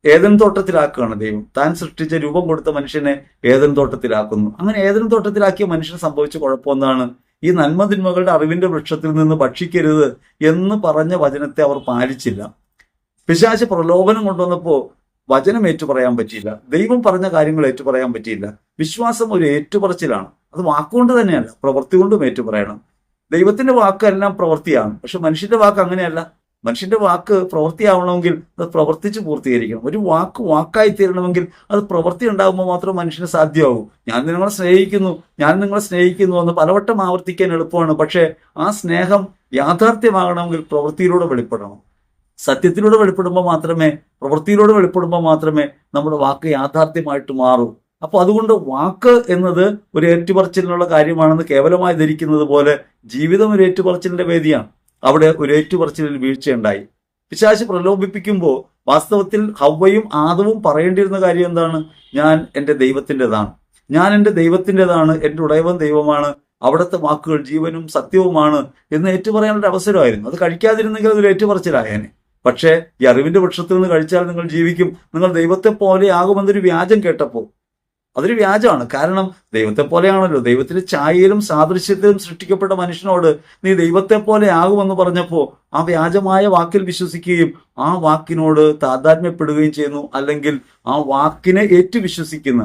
A: ഏദൻ തോട്ടത്തിലാക്കുകയാണ് ദൈവം. താൻ സൃഷ്ടിച്ച രൂപം കൊടുത്ത മനുഷ്യനെ ഏദൻ തോട്ടത്തിലാക്കുന്നു. അങ്ങനെ ഏദൻ തോട്ടത്തിലാക്കിയ മനുഷ്യന് സംഭവിച്ച കുഴപ്പമെന്താണ്? ഈ നന്മതിന്മകളുടെ അറിവിന്റെ വൃക്ഷത്തിൽ നിന്ന് ഭക്ഷിക്കരുത് എന്ന് പറഞ്ഞ വചനത്തെ അവർ പാലിച്ചില്ല. പിശാച് പ്രലോഭനം കൊണ്ടുവന്നപ്പോൾ വചനം ഏറ്റുപറയാൻ പറ്റിയില്ല. ദൈവം പറഞ്ഞ കാര്യങ്ങൾ ഏറ്റുപറയാൻ പറ്റിയില്ല. വിശ്വാസം ഒരു ഏറ്റുപറച്ചിലാണ്. അത് വാക്കുകൊണ്ട് തന്നെയല്ല, പ്രവൃത്തി കൊണ്ടും ഏറ്റുപറയണം. ദൈവത്തിന്റെ വാക്കെല്ലാം പ്രവൃത്തിയാണ്. പക്ഷെ മനുഷ്യന്റെ വാക്ക് അങ്ങനെയല്ല. മനുഷ്യന്റെ വാക്ക് പ്രവൃത്തിയാവണമെങ്കിൽ അത് പ്രവർത്തിച്ച് പൂർത്തീകരിക്കണം. ഒരു വാക്ക് വാക്കായി തീരണമെങ്കിൽ അത് പ്രവൃത്തി ഉണ്ടാകുമ്പോൾ മാത്രം മനുഷ്യന് സാധ്യമാകും. ഞാൻ നിങ്ങളെ സ്നേഹിക്കുന്നു എന്ന് പലവട്ടം ആവർത്തിക്കാൻ എളുപ്പമാണ്. പക്ഷെ ആ സ്നേഹം യാഥാർത്ഥ്യമാകണമെങ്കിൽ പ്രവൃത്തിയിലൂടെ വെളിപ്പെടണം. സത്യത്തിലൂടെ വെളിപ്പെടുമ്പോൾ മാത്രമേ, പ്രവൃത്തിയിലൂടെ വെളിപ്പെടുമ്പോൾ മാത്രമേ നമ്മുടെ വാക്ക് യാഥാർത്ഥ്യമായിട്ട് മാറൂ. അപ്പൊ അതുകൊണ്ട് വാക്ക് എന്നത് ഒരു ഏറ്റുപറച്ചിലിനുള്ള കാര്യമാണെന്ന് കേവലമായി ധരിക്കുന്നത് പോലെ ജീവിതം ഒരു ഏറ്റുപറച്ചിലിന്റെ വേദിയാണ്. അവിടെ ഒരു ഏറ്റുപറച്ചിലിൽ വീഴ്ചയുണ്ടായി. പിശാച് പ്രലോഭിപ്പിക്കുമ്പോൾ വാസ്തവത്തിൽ ഹവ്വയും ആദവും പറയേണ്ടിയിരുന്ന കാര്യം എന്താണ്? ഞാൻ എൻ്റെ ദൈവത്തിൻ്റെതാണ്, ഞാൻ എൻ്റെ ദൈവത്തിൻ്റെതാണ്, എൻ്റെ ഉടയവൻ ദൈവമാണ്, അവിടുത്തെ വാക്കുകൾ ജീവനും സത്യവുമാണ് എന്ന് ഏറ്റുപറയാനുള്ള അവസരമായിരുന്നു. അത് കഴിക്കാതിരുന്നെങ്കിൽ അതൊരു ഏറ്റുപറച്ചിലായേനെ. പക്ഷേ ഈ അറിവിന്റെ വൃക്ഷത്തിൽ നിന്ന് കഴിച്ചാൽ നിങ്ങൾ ജീവിക്കും, നിങ്ങൾ ദൈവത്തെ പോലെ ആകുമെന്നൊരു വ്യാജം കേട്ടപ്പോൾ അതൊരു വ്യാജമാണ്. കാരണം ദൈവത്തെ പോലെയാണല്ലോ, ദൈവത്തിന്റെ ഛായയിലും സാദൃശ്യത്തിലും സൃഷ്ടിക്കപ്പെട്ട മനുഷ്യനോട് നീ ദൈവത്തെ പോലെ ആകുമെന്ന് പറഞ്ഞപ്പോൾ ആ വ്യാജമായ വാക്കിൽ വിശ്വസിക്കുകയും ആ വാക്കിനോട് താതാത്മ്യപ്പെടുകയും ചെയ്യുന്നു. അല്ലെങ്കിൽ ആ വാക്കിനെ ഏറ്റുവിശ്വസിക്കുന്ന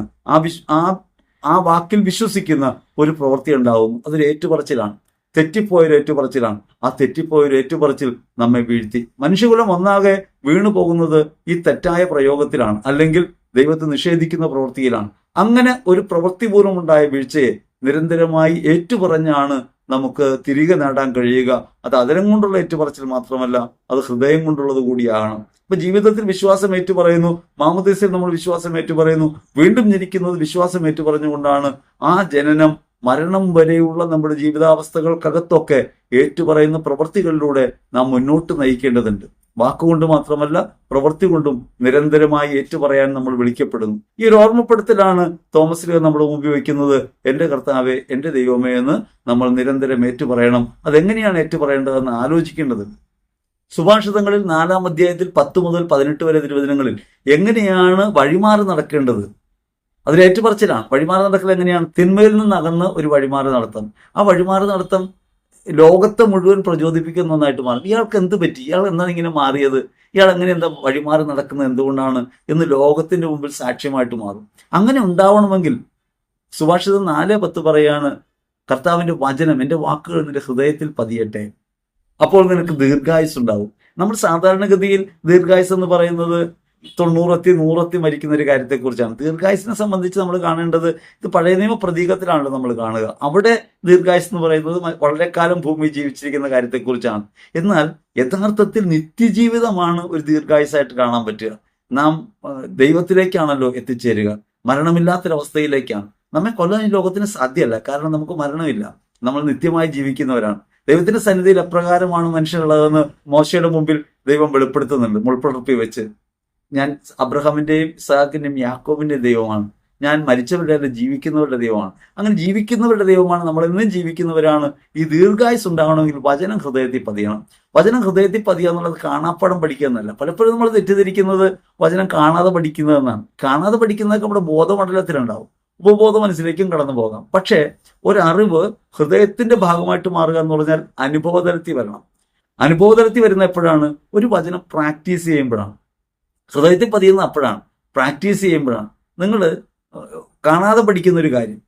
A: ആ വാക്കിൽ വിശ്വസിക്കുന്ന ഒരു പ്രവൃത്തി ഉണ്ടാവും. അതൊരു ഏറ്റുപറച്ചിലാണ്. തെറ്റിപ്പോയൊരു ഏറ്റുപറച്ചിലാണ്. ആ തെറ്റിപ്പോയൊരു ഏറ്റുപറച്ചിൽ നമ്മെ വീഴ്ത്തി. മനുഷ്യകുലം ഒന്നാകെ വീണു പോകുന്നത് ഈ തെറ്റായ പ്രയോഗത്തിലാണ്, അല്ലെങ്കിൽ ദൈവത്തെ നിഷേധിക്കുന്ന പ്രവൃത്തിയിലാണ്. അങ്ങനെ ഒരു പ്രവൃത്തിപൂർവ്വം ഉണ്ടായ വീഴ്ചയെ നിരന്തരമായി ഏറ്റുപറഞ്ഞാണ് നമുക്ക് തിരികെ നേടാൻ കഴിയുക. അത് അതരം കൊണ്ടുള്ള ഏറ്റുപറച്ചിൽ മാത്രമല്ല, അത് ഹൃദയം കൊണ്ടുള്ളത് കൂടിയാണ്. ഇപ്പൊ ജീവിതത്തിൽ വിശ്വാസം ഏറ്റുപറയുന്നു, മാമോദീസയിൽ നമ്മൾ വിശ്വാസം ഏറ്റുപറയുന്നു, വീണ്ടും ജനിക്കുന്നത് വിശ്വാസം ഏറ്റുപറഞ്ഞുകൊണ്ടാണ്. ആ ജനനം മരണം വരെയുള്ള നമ്മുടെ ജീവിതാവസ്ഥകൾക്കകത്തൊക്കെ ഏറ്റുപറയുന്ന പ്രവൃത്തികളിലൂടെ നാം മുന്നോട്ട് നയിക്കേണ്ടതുണ്ട്. വാക്കുകൊണ്ട് മാത്രമല്ല പ്രവൃത്തി കൊണ്ടും നിരന്തരമായി ഏറ്റുപറയാൻ നമ്മൾ വിളിക്കപ്പെടുന്നു. ഈ ഒരു ഓർമ്മപ്പെടുത്തലാണ് തോമസ് ലീഹ നമ്മുടെ മുമ്പിൽ വയ്ക്കുന്നത്. എൻ്റെ കർത്താവേ, എൻ്റെ ദൈവമേ എന്ന് നമ്മൾ നിരന്തരം ഏറ്റുപറയണം. അതെങ്ങനെയാണ് ഏറ്റുപറയേണ്ടതെന്ന് ആലോചിക്കേണ്ടത്. സുഭാഷിതങ്ങളിൽ 4-ാം അധ്യായത്തിൽ 10 മുതൽ 18 വരെ തിരുവചനങ്ങളിൽ എങ്ങനെയാണ് വഴിമാറി നടക്കേണ്ടത് അതിൽ ഏറ്റുപറച്ചിലാണ്. വഴിമാറി നടക്കൽ എങ്ങനെയാണ്? തിന്മയിൽ നിന്ന് അകന്ന് ഒരു വഴിമാറി നടത്തം. ആ വഴിമാറി നടത്തം ലോകത്തെ മുഴുവൻ പ്രചോദിപ്പിക്കുന്ന ഒന്നായിട്ട് മാറും. ഇയാൾക്ക് എന്ത് പറ്റി? ഇയാൾ എന്താണ് ഇങ്ങനെ മാറിയത്? ഇയാൾ എങ്ങനെ എന്താ വഴിമാറി നടക്കുന്നത് എന്തുകൊണ്ടാണ് എന്ന് ലോകത്തിന്റെ മുമ്പിൽ സാക്ഷ്യമായിട്ട് മാറും. അങ്ങനെ ഉണ്ടാവണമെങ്കിൽ സുഭാഷിതം 4:10 പറയാണ്, കർത്താവിന്റെ വചനം, എൻ്റെ വാക്കുകൾ നിന്റെ ഹൃദയത്തിൽ പതിയട്ടെ, അപ്പോൾ നിനക്ക് ദീർഘായുസ് ഉണ്ടാവും. നമ്മൾ സാധാരണഗതിയിൽ ദീർഘായുസ് എന്ന് പറയുന്നത് 90 മരിക്കുന്ന ഒരു കാര്യത്തെക്കുറിച്ചാണ്. ദീർഘായുസിനെ സംബന്ധിച്ച് നമ്മൾ കാണേണ്ടത് ഇത് പഴയ നിയമ പ്രതീകത്തിലാണല്ലോ നമ്മൾ കാണുക. അവിടെ ദീർഘായുസ് എന്ന് പറയുന്നത് വളരെ കാലം ഭൂമി ജീവിച്ചിരിക്കുന്ന കാര്യത്തെക്കുറിച്ചാണ്. എന്നാൽ യഥാർത്ഥത്തിൽ നിത്യജീവിതമാണ് ഒരു ദീർഘായുസായിട്ട് കാണാൻ പറ്റുക. നാം ദൈവത്തിലേക്കാണല്ലോ എത്തിച്ചേരുക, മരണമില്ലാത്തൊരവസ്ഥയിലേക്കാണ്. നമ്മെ കൊല്ലാൻ ഈ ലോകത്തിന് സാധ്യമല്ല, കാരണം നമുക്ക് മരണമില്ല, നമ്മൾ നിത്യമായി ജീവിക്കുന്നവരാണ്. ദൈവത്തിന്റെ സന്നിധിയിൽ എപ്രകാരമാണ് മനുഷ്യനുള്ളതെന്ന് മോശയുടെ മുമ്പിൽ ദൈവം വെളിപ്പെടുത്തുന്നുണ്ട്. മുൾപ്പടർപ്പി വെച്ച്, ഞാൻ അബ്രഹാമിന്റെയും ഇസ്ഹാക്കിന്റെയും യാക്കോബിന്റെയും ദൈവമാണ്, ഞാൻ മരിച്ചവരുടെ അല്ല ജീവിക്കുന്നവരുടെ ദൈവമാണ്. അങ്ങനെ ജീവിക്കുന്നവരുടെ ദൈവമാണ്, നമ്മളെന്നും ജീവിക്കുന്നവരാണ്. ഈ ദീർഘായുസ് ഉണ്ടാകണമെങ്കിൽ വചനം ഹൃദയത്തിൽ പതിയണം. വചനം ഹൃദയത്തിൽ പതിയുക എന്നുള്ളത് കാണാപ്പാടം പഠിക്കുക എന്നല്ല. പലപ്പോഴും നമ്മൾ തെറ്റിദ്ധരിക്കുന്നത് വചനം കാണാതെ പഠിക്കുന്നതെന്നാണ്. കാണാതെ പഠിക്കുന്നതൊക്കെ നമ്മുടെ ബോധമണ്ഡലത്തിലുണ്ടാവും, ഉപബോധ മനസ്സിലേക്കും കടന്നു പോകാം. പക്ഷേ ഒരറിവ് ഹൃദയത്തിന്റെ ഭാഗമായിട്ട് മാറുക എന്ന് പറഞ്ഞാൽ അനുഭവതലത്തിൽ വരണം. അനുഭവതലത്തിൽ വരുന്ന എപ്പോഴാണ്? ഒരു വചനം പ്രാക്ടീസ് ചെയ്യുമ്പോഴാണ്. ഹൃദയത്തിൽ പതിയുന്ന അപ്പോഴാണ്, പ്രാക്ടീസ് ചെയ്യുമ്പോഴാണ്. നിങ്ങൾ കാണാതെ പഠിക്കുന്ന ഒരു കാര്യം,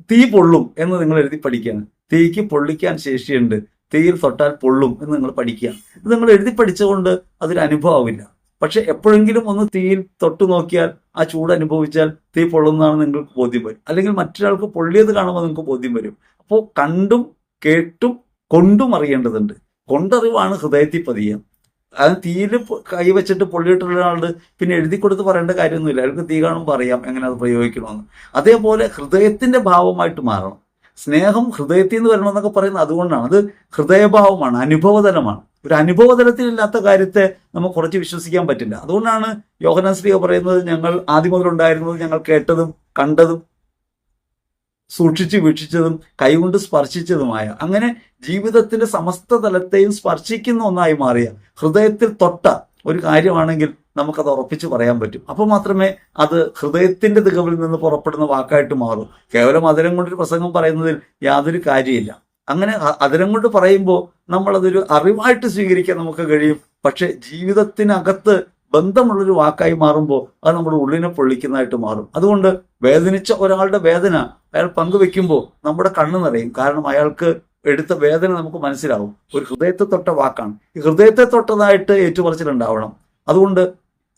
A: തീ പൊള്ളും എന്ന് നിങ്ങൾ എഴുതി പഠിക്കുകയാണ്. തീക്ക് പൊള്ളിക്കാൻ ശേഷിയുണ്ട്, തീയിൽ തൊട്ടാൽ പൊള്ളും എന്ന് നിങ്ങൾ പഠിക്കുക. ഇത് നിങ്ങൾ എഴുതി പഠിച്ചുകൊണ്ട് അതൊരു അനുഭവമില്ല. പക്ഷെ എപ്പോഴെങ്കിലും ഒന്ന് തീയിൽ തൊട്ടു നോക്കിയാൽ, ആ ചൂട് അനുഭവിച്ചാൽ തീ പൊള്ളുന്നതാണ് നിങ്ങൾക്ക് ബോധ്യം വരും. അല്ലെങ്കിൽ മറ്റൊരാൾക്ക് പൊള്ളിയത് കാണുമ്പോൾ നിങ്ങൾക്ക് ബോധ്യം വരും. അപ്പോൾ കണ്ടും കേട്ടും കൊണ്ടും അറിയേണ്ടതുണ്ട്. കൊണ്ടറിവാണ് ഹൃദയത്തിൽ പതിയുക. അത് തീയിൽ കൈവച്ചിട്ട് പൊള്ളിയിട്ടുള്ള ഒരാളുടെ പിന്നെ എഴുതി കൊടുത്ത് പറയേണ്ട കാര്യമൊന്നുമില്ല, അയാൾക്ക് തീ കാണുമ്പോൾ അറിയാം എങ്ങനെ അത് പ്രയോഗിക്കണമെന്ന്. അതേപോലെ ഹൃദയത്തിന്റെ ഭാവമായിട്ട് മാറണം. സ്നേഹം ഹൃദയത്തിൽ നിന്ന് വരണമെന്നൊക്കെ പറയുന്നത് അതുകൊണ്ടാണ്. അത് ഹൃദയഭാവമാണ്, അനുഭവതലമാണ്. ഒരു അനുഭവതലത്തിലില്ലാത്ത കാര്യത്തെ നമുക്ക് കുറച്ച് വിശ്വസിക്കാൻ പറ്റില്ല. അതുകൊണ്ടാണ് യോഹന്നാൻ ശ്ലീഹ പറയുന്നത്, ഞങ്ങൾ ആദ്യം മുതലുണ്ടായിരുന്നത് ഞങ്ങൾ കേട്ടതും കണ്ടതും സൂക്ഷിച്ച് വീക്ഷിച്ചതും കൈകൊണ്ട് സ്പർശിച്ചതുമായ, അങ്ങനെ ജീവിതത്തിന്റെ സമസ്ത തലത്തെയും സ്പർശിക്കുന്ന ഒന്നായി മാറിയ ഹൃദയത്തിൽ തൊട്ട ഒരു കാര്യമാണെങ്കിൽ നമുക്കത് ഉറപ്പിച്ച് പറയാൻ പറ്റും. അപ്പോൾ മാത്രമേ അത് ഹൃദയത്തിന്റെ തികവിൽ നിന്ന് പുറപ്പെടുന്ന വാക്കായിട്ട് മാറൂ. കേവലം അതരം കൊണ്ടൊരു പ്രസംഗം പറയുന്നതിൽ യാതൊരു കാര്യമില്ല. അങ്ങനെ അതരം കൊണ്ട് പറയുമ്പോൾ നമ്മളതൊരു അറിവായിട്ട് സ്വീകരിക്കാൻ നമുക്ക് കഴിയും. പക്ഷെ ജീവിതത്തിനകത്ത് ബന്ധമുള്ളൊരു വാക്കായി മാറുമ്പോൾ അത് നമ്മുടെ ഉള്ളിനെ പൊള്ളിക്കുന്നതായിട്ട് മാറും. അതുകൊണ്ട് വേദനിച്ച ഒരാളുടെ വേദന അയാൾ പങ്കുവെക്കുമ്പോൾ നമ്മുടെ കണ്ണ് നിറയും. കാരണം അയാൾക്ക് എടുത്ത വേദന നമുക്ക് മനസ്സിലാവും. ഒരു ഹൃദയത്തെ തൊട്ട വാക്കാണ്. ഈ ഹൃദയത്തെ തൊട്ടതായിട്ട് ഏറ്റുപറച്ചിലുണ്ടാവണം. അതുകൊണ്ട്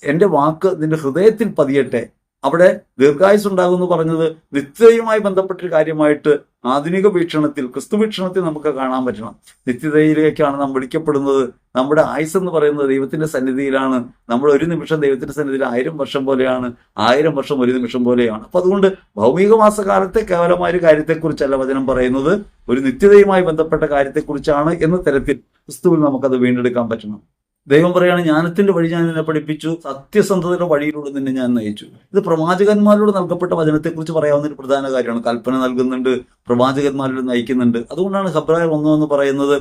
A: എൻ്റെ വാക്ക് നിന്റെ ഹൃദയത്തിൽ പതിയട്ടെ. അവിടെ ദീർഘായുസ് ഉണ്ടാകും എന്ന് പറഞ്ഞത് നിത്യതയുമായി ബന്ധപ്പെട്ടൊരു കാര്യമായിട്ട് ആധുനിക വീക്ഷണത്തിൽ, ക്രിസ്തു വീക്ഷണത്തിൽ നമുക്ക് കാണാൻ പറ്റണം. നിത്യതയിലേക്കാണ് നാം വിളിക്കപ്പെടുന്നത്. നമ്മുടെ ആയുസ് എന്ന് പറയുന്നത് ദൈവത്തിന്റെ സന്നിധിയിലാണ്. നമ്മൾ ഒരു നിമിഷം ദൈവത്തിന്റെ സന്നിധിയിൽ 1000 വർഷം പോലെയാണ്, 1000 വർഷം ഒരു നിമിഷം പോലെയാണ്. അപ്പൊ അതുകൊണ്ട് ഭൗമിക മാസകാലത്തെ കേവലമായ ഒരു കാര്യത്തെക്കുറിച്ചല്ല വചനം പറയുന്നത്, ഒരു നിത്യതയുമായി ബന്ധപ്പെട്ട കാര്യത്തെക്കുറിച്ചാണ് എന്ന തരത്തിൽ ക്രിസ്തുവിൽ നമുക്കത് വീണ്ടെടുക്കാൻ പറ്റണം. ദൈവം പറയാണ്, ജ്ഞാനത്തിന്റെ വഴി ഞാൻ നിന്നെ പഠിപ്പിച്ചു, സത്യസന്ധതയുടെ വഴിയിലൂടെ നിന്നെ ഞാൻ നയിച്ചു. ഇത് പ്രവാചകന്മാരോട് നൽകപ്പെട്ട വചനത്തെക്കുറിച്ച് പറയാവുന്ന ഒരു പ്രധാന കാര്യമാണ്. കൽപ്പന നൽകുന്നുണ്ട്, പ്രവാചകന്മാരിലൂടെ നയിക്കുന്നുണ്ട്. അതുകൊണ്ടാണ് ഹെബ്രായർ 1:1 പറയുന്നത്,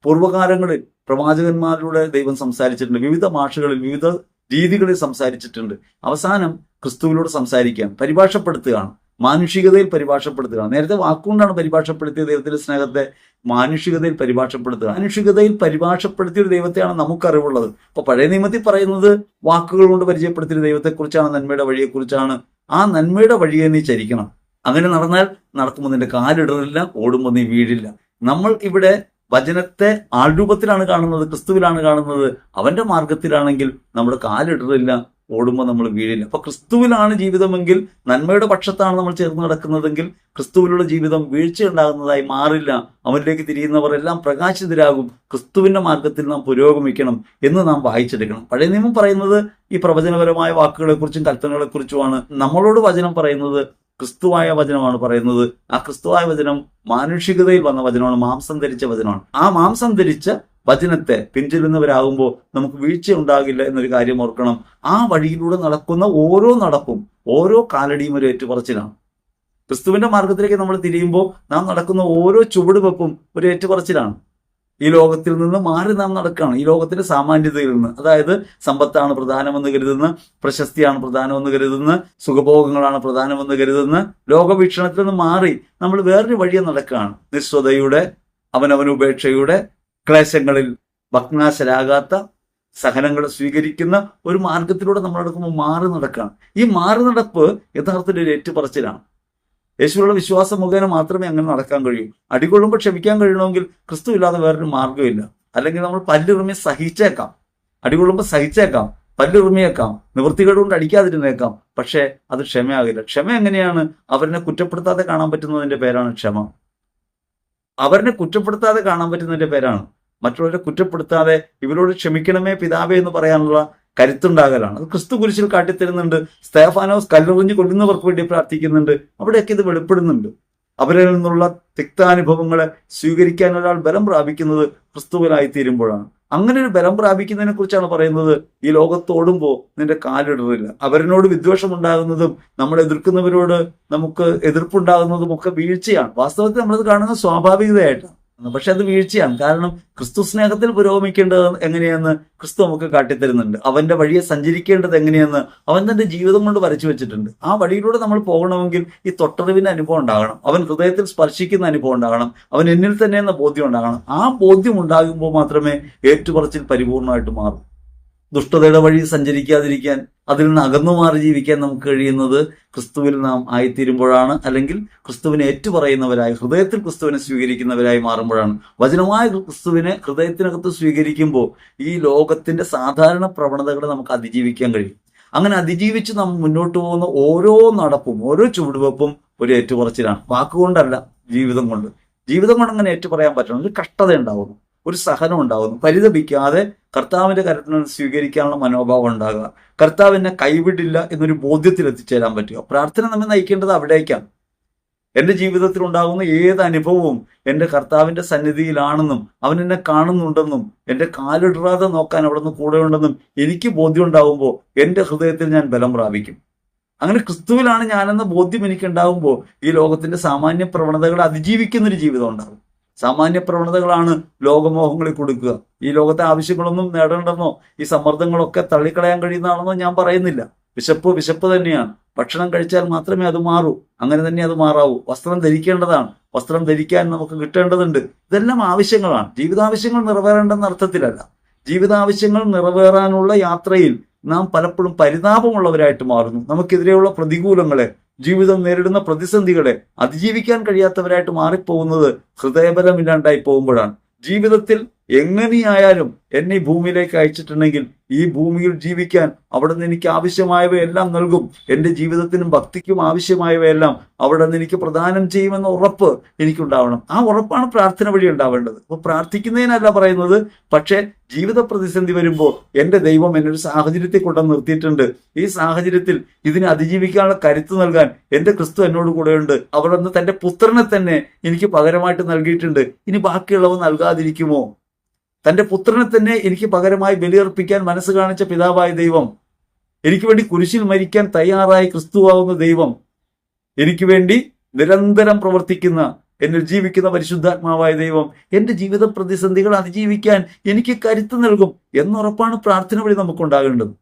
A: പൂർവ്വകാലങ്ങളിൽ പ്രവാചകന്മാരിലൂടെ ദൈവം സംസാരിച്ചിട്ടുണ്ട്, വിവിധ ഭാഷകളിൽ വിവിധ രീതികളിൽ സംസാരിച്ചിട്ടുണ്ട്. അവസാനം ക്രിസ്തുവിലൂടെ സംസാരിക്കാൻ പരിഭാഷപ്പെടുത്തുകയാണ്, മാനുഷികതയിൽ പരിഭാഷപ്പെടുത്തുകയാണ്. നേരത്തെ വാക്കുകൊണ്ടാണ് പരിഭാഷപ്പെടുത്തിയ ദൈവത്തിന്റെ സ്നേഹത്തെ മാനുഷികതയിൽ പരിഭാഷപ്പെടുത്തുക. മാനുഷികതയിൽ പരിഭാഷപ്പെടുത്തിയ ഒരു ദൈവത്തെയാണ് നമുക്കറിവുള്ളത്. ഇപ്പൊ പഴയ നിയമത്തിൽ പറയുന്നത് വാക്കുകൾ കൊണ്ട് പരിചയപ്പെടുത്തിയ ദൈവത്തെക്കുറിച്ചാണ്, നന്മയുടെ വഴിയെക്കുറിച്ചാണ്. ആ നന്മയുടെ വഴിയെ നീ ചരിക്കണം. അങ്ങനെ നടന്നാൽ നടക്കുമ്പോൾ നിന്റെ കാലിടറില്ല, ഓടുമ്പോൾ നീ വീഴില്ല. നമ്മൾ ഇവിടെ വചനത്തെ ആൾരൂപത്തിലാണ് കാണുന്നത്, ക്രിസ്തുവിലാണ് കാണുന്നത്. അവന്റെ മാർഗത്തിലാണെങ്കിൽ നമ്മുടെ കാലിടറില്ല, ഓടുമ്പോൾ നമ്മൾ വീഴില്ല. അപ്പൊ ക്രിസ്തുവിലാണ് ജീവിതമെങ്കിൽ, നന്മയുടെ പക്ഷത്താണ് നമ്മൾ ചേർന്ന് നടക്കുന്നതെങ്കിൽ ക്രിസ്തുവിലുള്ള ജീവിതം വീഴ്ചയുണ്ടാകുന്നതായി മാറില്ല. അവനിലേക്ക് തിരിയുന്നവർ എല്ലാം പ്രകാശിതരാകും. ക്രിസ്തുവിന്റെ മാർഗത്തിൽ നാം പുരോഗമിക്കണം എന്ന് നാം വായിച്ചെടുക്കണം. പഴയ നിയമം പറയുന്നത് ഈ പ്രവചനപരമായ വാക്കുകളെക്കുറിച്ചും കൽപ്പനകളെക്കുറിച്ചുമാണ്. നമ്മളോട് വചനം പറയുന്നത് ക്രിസ്തുവായ വചനമാണ് പറയുന്നത്. ആ ക്രിസ്തുവായ വചനം മാനുഷികതയിൽ വന്ന വചനമാണ്, മാംസം ധരിച്ച വചനമാണ്. ആ മാംസം ധരിച്ച വചനത്തെ പിന്തുടരുന്നവരാകുമ്പോൾ നമുക്ക് വീഴ്ച ഉണ്ടാകില്ല എന്നൊരു കാര്യം ഓർക്കണം. ആ വഴിയിലൂടെ നടക്കുന്ന ഓരോ നടപ്പും ഓരോ കാലടിയും ഒരു ഏറ്റുപറച്ചിലാണ്. ക്രിസ്തുവിന്റെ മാർഗത്തിലേക്ക് നമ്മൾ തിരിയുമ്പോൾ നാം നടക്കുന്ന ഓരോ ചുവടുവെപ്പും ഒരു ഏറ്റുപറച്ചിലാണ്. ഈ ലോകത്തിൽ നിന്ന് മാറി നാം നടക്കുകയാണ്. ഈ ലോകത്തിന്റെ സാമാന്യതയിൽ നിന്ന്, അതായത് സമ്പത്താണ് പ്രധാനമെന്ന് കരുതുന്ന, പ്രശസ്തിയാണ് പ്രധാനമെന്ന് കരുതുന്ന, സുഖഭോഗങ്ങളാണ് പ്രധാനമെന്ന് കരുതുന്ന ലോകവീക്ഷണത്തിൽ നിന്ന് മാറി നമ്മൾ വേറൊരു വഴിയെ നടക്കുകയാണ്. നിസ്വതയുടെ, അവനവനുപേക്ഷയുടെ, ക്ലേശങ്ങളിൽ ഭഗ്നാശരാകാത്ത, സഹനങ്ങളെ സ്വീകരിക്കുന്ന ഒരു മാർഗത്തിലൂടെ നമ്മൾ നടക്കുമ്പോൾ മാറി നടക്കുകയാണ്. ഈ മാറി നടപ്പ് യഥാർത്ഥത്തിൽ ഒരു ഏറ്റുപറച്ചിലാണ്. യേശുവിലുള്ള വിശ്വാസം മുഖേന മാത്രമേ അങ്ങനെ നടക്കാൻ കഴിയൂ. അടികൊള്ളുമ്പോൾ ക്ഷമിക്കാൻ കഴിയണമെങ്കിൽ ക്രിസ്തു ഇല്ലാതെ വേറൊരു മാർഗ്ഗമില്ല. അല്ലെങ്കിൽ നമ്മൾ പല്ലിറുമി സഹിച്ചേക്കാം, അടികൊള്ളുമ്പോൾ സഹിച്ചേക്കാം, പല്ലിറുമിയേക്കാം, നിവൃത്തികേട് കൊണ്ട് അടിക്കാതിരുന്നേക്കാം, പക്ഷേ അത് ക്ഷമയാകില്ല. ക്ഷമ എങ്ങനെയാണ്? അവരെ കുറ്റപ്പെടുത്താതെ കാണാൻ പറ്റുന്നതിന്റെ പേരാണ് ക്ഷമ. അവരെ കുറ്റപ്പെടുത്താതെ കാണാൻ പറ്റുന്നതിന്റെ പേരാണ്. മറ്റുള്ളവരെ കുറ്റപ്പെടുത്താതെ ഇവരോട് ക്ഷമിക്കണമേ പിതാവേ എന്ന് പറയാനുള്ള കരുത്തുണ്ടാകലാണ്. അത് ക്രിസ്തു കുരിശിൽ കാട്ടിത്തരുന്നുണ്ട്. സ്തേഫാനോസ് കല്ലെറിഞ്ഞ് കൊല്ലുന്നവർക്ക് വേണ്ടി പ്രാർത്ഥിക്കുന്നുണ്ട്. അവിടെയൊക്കെ ഇത് വെളിപ്പെടുന്നുണ്ട്. അവരിൽ നിന്നുള്ള തിക്താനുഭവങ്ങളെ സ്വീകരിക്കാൻ ഒരാൾ ബലം പ്രാപിക്കുന്നത് ക്രിസ്തുവിനായി തീരുമ്പോഴാണ്. അങ്ങനെ ഒരു ബലം പ്രാപിക്കുന്നതിനെ കുറിച്ചാണ് പറയുന്നത്. ഈ ലോകത്തോടുമ്പോൾ നിന്റെ കാലിടറില്ല. അവരിനോട് വിദ്വേഷം ഉണ്ടാകുന്നതും നമ്മളെ എതിർക്കുന്നവരോട് നമുക്ക് എതിർപ്പുണ്ടാകുന്നതും ഒക്കെ വീഴ്ചയാണ്. വാസ്തവത്തിൽ നമ്മളത് കാണുന്നത് സ്വാഭാവികതയായിട്ടാണ്, പക്ഷെ അത് വീഴ്ചയാണ്. കാരണം ക്രിസ്തു സ്നേഹത്തിൽ പുരോഗമിക്കേണ്ടത് എങ്ങനെയെന്ന് ക്രിസ്തു നമുക്ക് കാട്ടിത്തരുന്നുണ്ട്. അവന്റെ വഴിയെ സഞ്ചരിക്കേണ്ടത് എങ്ങനെയെന്ന് അവൻ തന്റെ ജീവിതം കൊണ്ട് വരച്ചു വെച്ചിട്ടുണ്ട്. ആ വഴിയിലൂടെ നമ്മൾ പോകണമെങ്കിൽ ഈ തൊട്ടറിവിന്റെ അനുഭവം ഉണ്ടാകണം, അവൻ ഹൃദയത്തിൽ സ്പർശിക്കുന്ന അനുഭവം ഉണ്ടാകണം, അവൻ എന്നിൽ തന്നെ എന്ന ബോധ്യം ഉണ്ടാകണം. ആ ബോധ്യം ഉണ്ടാകുമ്പോൾ മാത്രമേ ഏറ്റുപറച്ചിൽ പരിപൂർണമായിട്ട് മാറും. ദുഷ്ടതയുടെ വഴി സഞ്ചരിക്കാതിരിക്കാൻ, അതിൽ നിന്ന് അകന്നു മാറി ജീവിക്കാൻ നമുക്ക് കഴിയുന്നത് ക്രിസ്തുവിൽ നാം ആയിത്തീരുമ്പോഴാണ്. അല്ലെങ്കിൽ ക്രിസ്തുവിനെ ഏറ്റുപറയുന്നവരായി, ഹൃദയത്തിൽ ക്രിസ്തുവിനെ സ്വീകരിക്കുന്നവരായി മാറുമ്പോഴാണ്. വചനമായ ക്രിസ്തുവിനെ ഹൃദയത്തിനകത്ത് സ്വീകരിക്കുമ്പോൾ ഈ ലോകത്തിന്റെ സാധാരണ പ്രവണതകളെ നമുക്ക് അതിജീവിക്കാൻ കഴിയും. അങ്ങനെ അതിജീവിച്ച് നാം മുന്നോട്ട് പോകുന്ന ഓരോ നടപ്പും ഓരോ ചുവടുവെപ്പും ഒരു ഏറ്റുപറച്ചിലാണ്. വാക്കുകൊണ്ടല്ല, ജീവിതം കൊണ്ട്. ജീവിതം കൊണ്ട് അങ്ങനെ ഏറ്റുപറയാൻ പറ്റണം. ഒരു കഷ്ടത ഉണ്ടാവുന്നു, ഒരു സഹനം ഉണ്ടാകുന്നു. പരിതപിക്കാതെ കർത്താവിന്റെ കരുത്തിൽ സ്വീകരിക്കാനുള്ള മനോഭാവം ഉണ്ടാകുക. കർത്താവ് എന്നെ കൈവിടില്ല എന്നൊരു ബോധ്യത്തിൽ എത്തിച്ചേരാൻ പറ്റുക. പ്രാർത്ഥന നമ്മെ നയിക്കേണ്ടത് അവിടേക്കാണ്. എൻ്റെ ജീവിതത്തിൽ ഉണ്ടാകുന്ന ഏത് അനുഭവവും എൻ്റെ കർത്താവിന്റെ സന്നിധിയിലാണെന്നും അവൻ എന്നെ കാണുന്നുണ്ടെന്നും എൻ്റെ കാലിടറാതെ നോക്കാൻ അവിടെ നിന്ന് കൂടെയുണ്ടെന്നും എനിക്ക് ബോധ്യം ഉണ്ടാകുമ്പോൾ എൻ്റെ ഹൃദയത്തിൽ ഞാൻ ബലം പ്രാപിക്കും. അങ്ങനെ ക്രിസ്തുവിലാണ് ഞാനെന്ന ബോധ്യം എനിക്കുണ്ടാകുമ്പോൾ ഈ ലോകത്തിന്റെ സാമാന്യ പ്രവണതകളെ അതിജീവിക്കുന്നൊരു ജീവിതം ഉണ്ടാകും. സാമാന്യ പ്രവണതകളാണ് ലോകമോഹങ്ങളിൽ കൊടുക്കുക. ഈ ലോകത്തെ ആവശ്യങ്ങളൊന്നും നേടേണ്ടെന്നോ ഈ സമ്മർദ്ദങ്ങളൊക്കെ തള്ളിക്കളയാൻ കഴിയുന്നതാണെന്നോ ഞാൻ പറയുന്നില്ല. വിശപ്പ് തന്നെയാണ്. ഭക്ഷണം കഴിച്ചാൽ മാത്രമേ അത് മാറൂ. അങ്ങനെ തന്നെ അത് മാറാവൂ. വസ്ത്രം ധരിക്കേണ്ടതാണ്, വസ്ത്രം ധരിക്കാൻ നമുക്ക് കിട്ടേണ്ടതുണ്ട്. ഇതെല്ലാം ആവശ്യങ്ങളാണ്. ജീവിതാവശ്യങ്ങൾ നിറവേറേണ്ടെന്ന അർത്ഥത്തിലല്ല. ജീവിതാവശ്യങ്ങൾ നിറവേറാനുള്ള യാത്രയിൽ നാം പലപ്പോഴും പരിതാപമുള്ളവരായിട്ട് മാറുന്നു. നമുക്കെതിരെയുള്ള പ്രതികൂലങ്ങളെ, ജീവിതം നേരിടുന്ന പ്രതിസന്ധികളെ അതിജീവിക്കാൻ കഴിയാത്തവരായിട്ട് മാറിപ്പോകുന്നത് ഹൃദയബലമില്ലാണ്ടായി പോകുമ്പോഴാണ്. ജീവിതത്തിൽ എങ്ങനെയായാലും എന്നെ ഈ ഭൂമിയിലേക്ക് അയച്ചിട്ടുണ്ടെങ്കിൽ ഈ ഭൂമിയിൽ ജീവിക്കാൻ അവിടെ നിന്ന് എനിക്ക് ആവശ്യമായവയെല്ലാം നൽകും. എൻ്റെ ജീവിതത്തിനും ഭക്തിക്കും ആവശ്യമായവയെല്ലാം അവിടെ നിന്ന് എനിക്ക് പ്രദാനം ചെയ്യുമെന്ന ഉറപ്പ് എനിക്കുണ്ടാവണം. ആ ഉറപ്പാണ് പ്രാർത്ഥന വഴി ഉണ്ടാവേണ്ടത്. അപ്പോൾ പ്രാർത്ഥിക്കുന്നതിനല്ല പറയുന്നത്, പക്ഷേ ജീവിത പ്രതിസന്ധി വരുമ്പോൾ എൻ്റെ ദൈവം എന്നൊരു സാഹചര്യത്തെ കൊണ്ടുവന്ന് നിർത്തിയിട്ടുണ്ട്. ഈ സാഹചര്യത്തിൽ ഇതിനെ അതിജീവിക്കാനുള്ള കരുത്ത് നൽകാൻ എൻ്റെ ക്രിസ്തു എന്നോട് കൂടെയുണ്ട്. അവിടെ നിന്ന് തൻ്റെ പുത്രനെ തന്നെ എനിക്ക് പകരമായിട്ട് നൽകിയിട്ടുണ്ട്. ഇനി ബാക്കിയുള്ളവ നൽകാതിരിക്കുമോ? തൻ്റെ പുത്രനെ തന്നെ എനിക്ക് പകരമായി ബലിയർപ്പിക്കാൻ മനസ്സ് കാണിച്ച പിതാവായ ദൈവം, എനിക്ക് വേണ്ടി കുരിശിൽ മരിക്കാൻ തയ്യാറായി ക്രിസ്തുവാകുന്ന ദൈവം, എനിക്ക് വേണ്ടി നിരന്തരം പ്രവർത്തിക്കുന്ന എന്നിൽ ജീവിക്കുന്ന പരിശുദ്ധാത്മാവായ ദൈവം എൻ്റെ ജീവിത പ്രതിസന്ധികൾ അതിജീവിക്കാൻ എനിക്ക് കരുത്ത് നൽകും എന്നുറപ്പാണ് പ്രാർത്ഥന വഴി നമുക്കുണ്ടാകേണ്ടത്.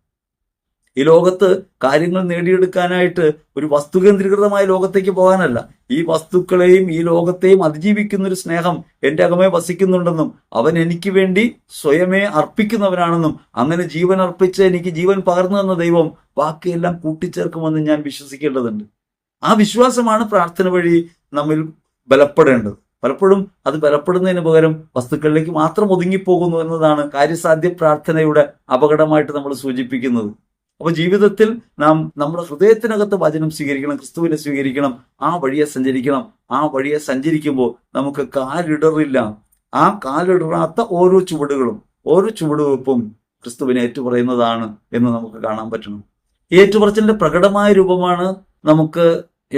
A: ഈ ലോകത്ത് കാര്യങ്ങൾ നേടിയെടുക്കാനായിട്ട് ഒരു വസ്തുകേന്ദ്രീകൃതമായ ലോകത്തേക്ക് പോകാനല്ല, ഈ വസ്തുക്കളെയും ഈ ലോകത്തെയും അതിജീവിക്കുന്ന ഒരു സ്നേഹം എൻ്റെ അകമേ വസിക്കുന്നുണ്ടെന്നും അവൻ എനിക്ക് വേണ്ടി സ്വയമേ അർപ്പിക്കുന്നവനാണെന്നും അങ്ങനെ ജീവൻ അർപ്പിച്ച് എനിക്ക് ജീവൻ പകർന്നു തന്ന ദൈവം ബാക്കിയെല്ലാം കൂട്ടിച്ചേർക്കുമെന്ന് ഞാൻ വിശ്വസിക്കേണ്ടതുണ്ട്. ആ വിശ്വാസമാണ് പ്രാർത്ഥന വഴി നമ്മിൽ ബലപ്പെടേണ്ടത്. പലപ്പോഴും അത് ബലപ്പെടുന്നതിന് പകരം വസ്തുക്കളിലേക്ക് മാത്രം ഒതുങ്ങിപ്പോകുന്നു എന്നതാണ് കാര്യസാധ്യ പ്രാർത്ഥനയുടെ അപകടമായിട്ട് നമ്മൾ സൂചിപ്പിക്കുന്നത്. അപ്പോൾ ജീവിതത്തിൽ നാം നമ്മുടെ ഹൃദയത്തിനകത്ത് വചനം സ്വീകരിക്കണം, ക്രിസ്തുവിനെ സ്വീകരിക്കണം, ആ വഴിയെ സഞ്ചരിക്കണം. ആ വഴിയെ സഞ്ചരിക്കുമ്പോൾ നമുക്ക് കാലിടറില്ല. ആ കാലിടറാത്ത ഓരോ ചുവടുകളും ഓരോ ചുവടുവെപ്പും ക്രിസ്തുവിനെ ഏറ്റുപറയുന്നതാണ് എന്ന് നമുക്ക് കാണാൻ പറ്റണം. ഈ ഏറ്റുപറച്ചിലിന്റെ പ്രകടമായ രൂപമാണ് നമുക്ക്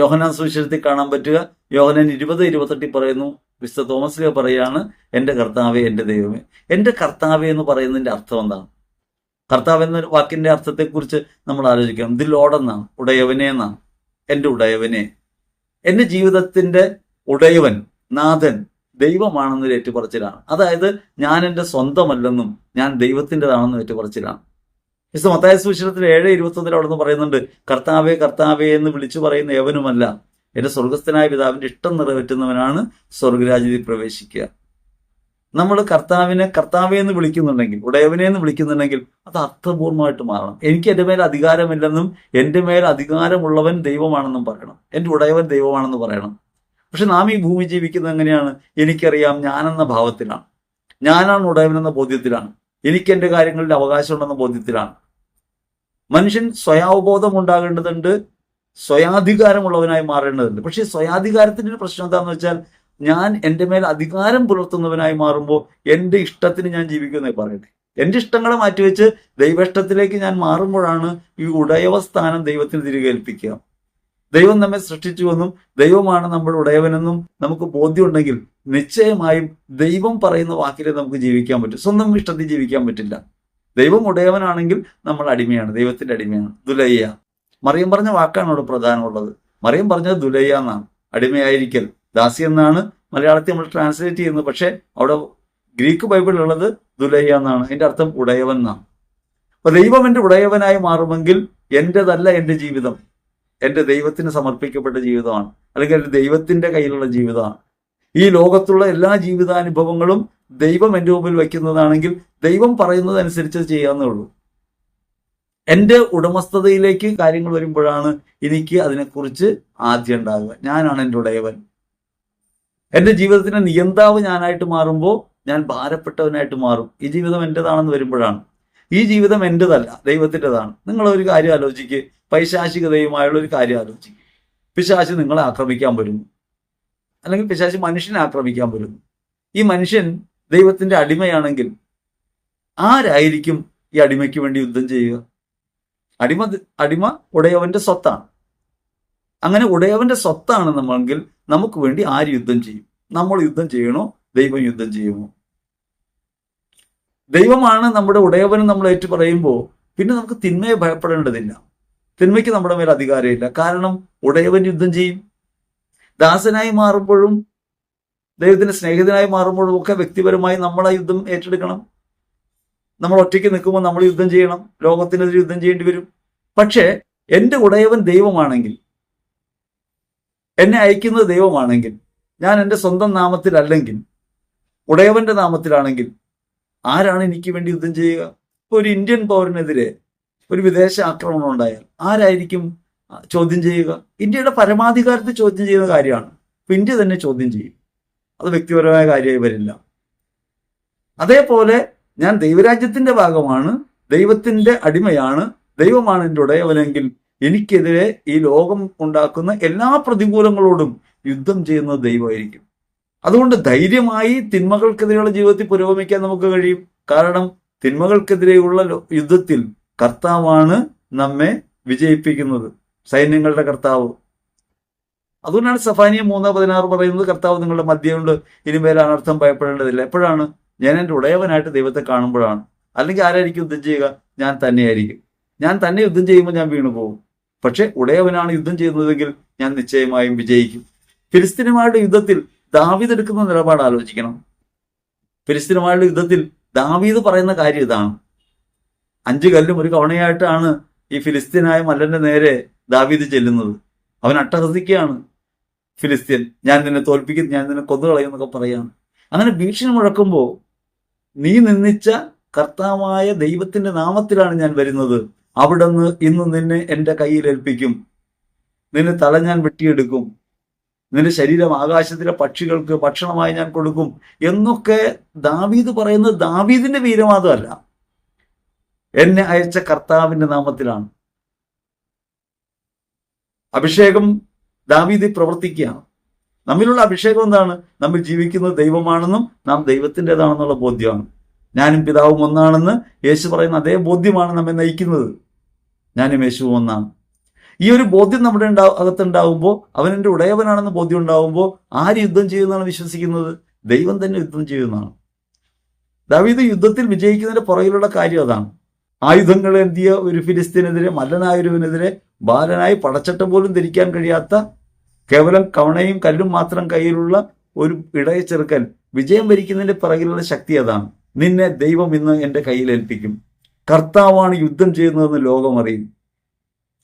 A: യോഹന്നാൻ സുവിശേഷത്തിൽ കാണാൻ പറ്റുക. യോഹന്നാൻ 20:28 പറയുന്നു, വിശുദ്ധ തോമസ് ലീഹ പറയാണ്, എൻ്റെ കർത്താവേ, എൻ്റെ ദൈവമേ. എൻ്റെ കർത്താവേ എന്ന് പറയുന്നതിൻ്റെ അർത്ഥം എന്താണ്? കർത്താവ് എന്ന വാക്കിന്റെ അർത്ഥത്തെക്കുറിച്ച് നമ്മൾ ആലോചിക്കണം. ദി ലോർഡ് എന്നാണ്, ഉടയവനെ എന്നാണ്. എൻ്റെ ഉടയവനെ, എൻ്റെ ജീവിതത്തിന്റെ ഉടയവൻ, നാഥൻ ദൈവമാണെന്നൊരു ഏറ്റുപറച്ചിലാണ്. അതായത് ഞാൻ എൻ്റെ സ്വന്തമല്ലെന്നും ഞാൻ ദൈവത്തിൻ്റെതാണെന്നും ഏറ്റുപറച്ചിലാണ്. വിശുദ്ധ മത്തായി സുവിശേഷത്തിൽ 7:21 അവിടെ നിന്ന് പറയുന്നുണ്ട്, കർത്താവേ കർത്താവേ എന്ന് വിളിച്ചു പറയുന്ന ഏവനുമല്ല എൻ്റെ സ്വർഗസ്ഥനായ പിതാവിൻ്റെ ഇഷ്ടം നിറവേറ്റുന്നവനാണ് സ്വർഗരാജ്യത്തിൽ പ്രവേശിക്കുക. നമ്മൾ കർത്താവിനെ കർത്താവേ എന്ന് വിളിക്കുന്നുണ്ടെങ്കിൽ, ഉടയവനെ എന്ന് വിളിക്കുന്നുണ്ടെങ്കിൽ അത് അർത്ഥപൂർണ്ണമായിട്ട് മാറണം. എനിക്ക് എൻ്റെ മേൽ അധികാരമില്ലെന്നും എൻ്റെ മേൽ അധികാരമുള്ളവൻ ദൈവമാണെന്നും പറയണം. എൻ്റെ ഉടയവൻ ദൈവമാണെന്ന് പറയണം. പക്ഷെ നാം ഈ ഭൂമി ജീവിക്കുന്നത് എങ്ങനെയാണ്? എനിക്കറിയാം ഞാനെന്ന ഭാവത്തിലാണ്, ഞാനാണ് ഉടയവനെന്ന ബോധ്യത്തിലാണ്, എനിക്ക് എൻ്റെ കാര്യങ്ങളിൽ അവകാശമുണ്ടെന്ന ബോധ്യത്തിലാണ്. മനുഷ്യൻ സ്വയാവബോധം ഉണ്ടാകേണ്ടതുണ്ട്, സ്വയാധികാരമുള്ളവനായി മാറേണ്ടതുണ്ട്. പക്ഷെ സ്വയാധികാരത്തിൻ്റെ ഒരു പ്രശ്നം എന്താണെന്ന് വെച്ചാൽ, ഞാൻ എൻ്റെ മേൽ അധികാരം പുലർത്തുന്നവനായി മാറുമ്പോൾ എൻ്റെ ഇഷ്ടത്തിന് ഞാൻ ജീവിക്കുന്നേ പറയട്ടെ. എൻ്റെ ഇഷ്ടങ്ങളെ മാറ്റിവെച്ച് ദൈവേഷ്ടത്തിലേക്ക് ഞാൻ മാറുമ്പോഴാണ് ഈ ഉടയവ സ്ഥാനം ദൈവത്തിന് തിരികെ ഏൽപ്പിക്കുക. ദൈവം നമ്മെ സൃഷ്ടിച്ചുവെന്നും ദൈവമാണ് നമ്മുടെ ഉടയവനെന്നും നമുക്ക് ബോധ്യമുണ്ടെങ്കിൽ നിശ്ചയമായും ദൈവം പറയുന്ന വാക്കിലെ നമുക്ക് ജീവിക്കാൻ പറ്റും. സ്വന്തം ഇഷ്ടത്തിൽ ജീവിക്കാൻ പറ്റില്ല. ദൈവം ഉടയവനാണെങ്കിൽ നമ്മൾ അടിമയാണ്, ദൈവത്തിന്റെ അടിമയാണ്. ദുലയ്യ, മറിയം പറഞ്ഞ വാക്കാണ് അവിടെ പ്രധാനമുള്ളത്. മറിയം പറഞ്ഞത് ദുലയ്യ എന്നാണ്, അടിമയായിരിക്കൽ. ദാസി എന്നാണ് മലയാളത്തിൽ നമ്മൾ ട്രാൻസ്ലേറ്റ് ചെയ്യുന്നത്. പക്ഷെ അവിടെ ഗ്രീക്ക് ബൈബിളിലുള്ളത് ദുലയ്യ എന്നാണ്. അതിന്റെ അർത്ഥം ഉടയവൻ എന്നാണ്. അപ്പൊ ദൈവം എൻ്റെ ഉടയവനായി മാറുമെങ്കിൽ എൻ്റെതല്ല എൻ്റെ ജീവിതം, എൻ്റെ ദൈവത്തിന് സമർപ്പിക്കപ്പെട്ട ജീവിതമാണ്, അല്ലെങ്കിൽ എൻ്റെ ദൈവത്തിന്റെ കയ്യിലുള്ള ജീവിതമാണ്. ഈ ലോകത്തുള്ള എല്ലാ ജീവിതാനുഭവങ്ങളും ദൈവം എൻ്റെ മുമ്പിൽ വയ്ക്കുന്നതാണെങ്കിൽ ദൈവം പറയുന്നതനുസരിച്ച് ചെയ്യാവുന്നേ ഉള്ളൂ. എൻ്റെ ഉടമസ്ഥതയിലേക്ക് കാര്യങ്ങൾ വരുമ്പോഴാണ് എനിക്ക് അതിനെക്കുറിച്ച് ആദ്യം ഉണ്ടാകുക. ഞാനാണ് എൻ്റെ ഉടയവൻ. എൻ്റെ ജീവിതത്തിന്റെ നിയന്താവ് ഞാനായിട്ട് മാറുമ്പോൾ ഞാൻ ഭാരപ്പെട്ടവനായിട്ട് മാറും. ഈ ജീവിതം എൻ്റെതാണെന്ന് വരുമ്പോഴാണ്. ഈ ജീവിതം എൻ്റെതല്ല, ദൈവത്തിൻ്റെതാണ്. നിങ്ങളൊരു കാര്യം ആലോചിക്കുക, പൈശാചികതയുമായുള്ള ഒരു കാര്യം ആലോചിക്കുക. പിശാച് നിങ്ങളെ ആക്രമിക്കാൻ വരുന്നു, അല്ലെങ്കിൽ പിശാച് മനുഷ്യനെ ആക്രമിക്കാൻ വരുന്നു. ഈ മനുഷ്യൻ ദൈവത്തിന്റെ അടിമയാണെങ്കിൽ ആരായിരിക്കും ഈ അടിമയ്ക്ക് വേണ്ടി യുദ്ധം ചെയ്യുക? അടിമ ഉടയവന്റെ സ്വത്താണ്. അങ്ങനെ ഉടയവന്റെ സ്വത്താണ് നമ്മളെങ്കിൽ നമുക്ക് വേണ്ടി ആര് യുദ്ധം ചെയ്യും? നമ്മൾ യുദ്ധം ചെയ്യണോ, ദൈവം യുദ്ധം ചെയ്യുമോ? ദൈവമാണ് നമ്മുടെ ഉടയവനും നമ്മൾ ഏറ്റു പറയുമ്പോൾ പിന്നെ നമുക്ക് തിന്മയെ ഭയപ്പെടേണ്ടതില്ല. തിന്മയ്ക്ക് നമ്മുടെ മേൽ അധികാരമില്ല. കാരണം ഉടയവൻ യുദ്ധം ചെയ്യും. ദാസനായി മാറുമ്പോഴും ദൈവത്തിന്റെ സ്നേഹിതനായി മാറുമ്പോഴും ഒക്കെ വ്യക്തിപരമായി നമ്മൾ ആ യുദ്ധം ഏറ്റെടുക്കണം. നമ്മൾ ഒറ്റയ്ക്ക് നിൽക്കുമ്പോൾ നമ്മൾ യുദ്ധം ചെയ്യണം, ലോകത്തിനെതിരെ യുദ്ധം ചെയ്യേണ്ടി വരും. പക്ഷേ എൻ്റെ ഉടയവൻ ദൈവമാണെങ്കിൽ, എന്നെ അയക്കുന്നത് ദൈവമാണെങ്കിൽ, ഞാൻ എൻ്റെ സ്വന്തം നാമത്തിലല്ലെങ്കിൽ ഉടയവന്റെ നാമത്തിലാണെങ്കിൽ ആരാണ് എനിക്ക് വേണ്ടി യുദ്ധം ചെയ്യുക? ഇപ്പോൾ ഒരു ഇന്ത്യൻ പൗരനെതിരെ ഒരു വിദേശ ആക്രമണം ഉണ്ടായാൽ ആരായിരിക്കും ചോദ്യം ചെയ്യുക? ഇന്ത്യയുടെ പരമാധികാരത്തെ ചോദ്യം ചെയ്യുന്ന കാര്യമാണ്. ഇപ്പൊ ഇന്ത്യ തന്നെ ചോദ്യം ചെയ്യും. അത് വ്യക്തിപരമായ കാര്യമായി വരില്ല. അതേപോലെ ഞാൻ ദൈവരാജ്യത്തിന്റെ ഭാഗമാണ്, ദൈവത്തിന്റെ അടിമയാണ്, ദൈവമാണ് എൻ്റെ ഉടയവനെങ്കിൽ എനിക്കെതിരെ ഈ ലോകം ഉണ്ടാക്കുന്ന എല്ലാ പ്രതികൂലങ്ങളോടും യുദ്ധം ചെയ്യുന്നത് ദൈവമായിരിക്കും. അതുകൊണ്ട് ധൈര്യമായി തിന്മകൾക്കെതിരെയുള്ള ജീവിതത്തിൽ പുരോഗമിക്കാൻ നമുക്ക് കഴിയും. കാരണം തിന്മകൾക്കെതിരെയുള്ള യുദ്ധത്തിൽ കർത്താവാണ് നമ്മെ വിജയിപ്പിക്കുന്നത്, സൈന്യങ്ങളുടെ കർത്താവ്. അതുകൊണ്ടാണ് സഫാനിയ 3:16 പറയുന്നത്, കർത്താവ് നിങ്ങളുടെ മധ്യമുണ്ട്, ഇനിമേൽ അനർത്ഥം ഭയപ്പെടേണ്ടതില്ല. എപ്പോഴാണ്? ഞാൻ എൻ്റെ ഉടയവനായിട്ട് ദൈവത്തെ കാണുമ്പോഴാണ്. അല്ലെങ്കിൽ ആരായിരിക്കും യുദ്ധം ചെയ്യുക? ഞാൻ തന്നെയായിരിക്കും. ഞാൻ തന്നെ യുദ്ധം ചെയ്യുമ്പോൾ ഞാൻ വീണു പോകും. പക്ഷെ ഉടയവനാണ് യുദ്ധം ചെയ്യുന്നതെങ്കിൽ ഞാൻ നിശ്ചയമായും വിജയിക്കും. ഫിലിസ്തീനുമായുള്ള യുദ്ധത്തിൽ ദാവീദ് എടുക്കുന്ന നിലപാട് ആലോചിക്കണം. ഫിലിസ്തീനുമായുള്ള യുദ്ധത്തിൽ ദാവീദ് പറയുന്ന കാര്യം ഇതാണ്. 5 കല്ലും ഒരു കവണയായിട്ടാണ് ഈ ഫിലിസ്തീനായ മല്ലന്റെ നേരെ ദാവീദ് ചെല്ലുന്നത്. അവൻ അട്ടഹസിക്കുകയാണ്. ഫിലിസ്തീൻ, ഞാൻ നിന്നെ തോൽപ്പിക്കും, ഞാൻ നിന്നെ കൊന്നുകളയും എന്നൊക്കെ പറയാണ്. അങ്ങനെ ഭീഷണി മുഴക്കുമ്പോൾ, നീ നിന്ദിച്ച കർത്താവായ ദൈവത്തിന്റെ നാമത്തിലാണ് ഞാൻ വരുന്നത്, അവിടുന്ന് ഇന്ന് നിന്നെ എൻ്റെ കയ്യിൽ ഏൽപ്പിക്കും, നിന്നെ തല ഞാൻ വെട്ടിയെടുക്കും, നിന്റെ ശരീരം ആകാശത്തിലെ പക്ഷികൾക്ക് ഭക്ഷണമായി ഞാൻ കൊടുക്കും എന്നൊക്കെ ദാവീദ് പറയുന്നത് ദാവീദിന്റെ വീരവാദമല്ല, എന്നെ അയച്ച കർത്താവിന്റെ നാമത്തിലാണ്. അഭിഷേകം ദാവീദ് പ്രവർത്തിക്കുകയാണ്. നമ്മിലുള്ള അഭിഷേകം എന്താണ്? നമ്മിൽ ജീവിക്കുന്നത് ദൈവമാണെന്നും നാം ദൈവത്തിൻ്റെതാണെന്നുള്ള ബോധ്യമാണ്. ഞാനും പിതാവും ഒന്നാണെന്ന് യേശു പറയുന്ന അതേ ബോധ്യമാണ് നമ്മെ നയിക്കുന്നത്. ഞാനും യേശുവും ഒന്നാണ്. ഈ ഒരു ബോധ്യം നമ്മുടെ അകത്തുണ്ടാവുമ്പോൾ, അവൻ എൻ്റെ ഉടയവനാണെന്ന് ബോധ്യം ഉണ്ടാവുമ്പോൾ ആര് യുദ്ധം ചെയ്യുമെന്നാണ് വിശ്വസിക്കുന്നത്? ദൈവം തന്നെ യുദ്ധം ചെയ്യുന്നതാണ്. ദാവീദ് യുദ്ധത്തിൽ വിജയിക്കുന്നതിന്റെ പുറകിലുള്ള കാര്യം അതാണ്. ആയുധങ്ങൾ എന്തിയ ഒരു ഫിലിസ്തീനെതിരെ, മല്ലനായൊരുവിനെതിരെ, ബാലനായി പടച്ചട്ടം പോലും ധരിക്കാൻ കഴിയാത്ത, കേവലം കവണയും കല്ലും മാത്രം കയ്യിലുള്ള ഒരു ഇടയ ചെറുക്കൻ വിജയം വരിക്കുന്നതിന്റെ പിറകിലുള്ള ശക്തി അതാണ്. നിന്നെ ദൈവം ഇന്ന് എൻ്റെ കയ്യിൽ ഏൽപ്പിക്കും. കർത്താവാണ് യുദ്ധം ചെയ്യുന്നതെന്ന് ലോകം അറിയും.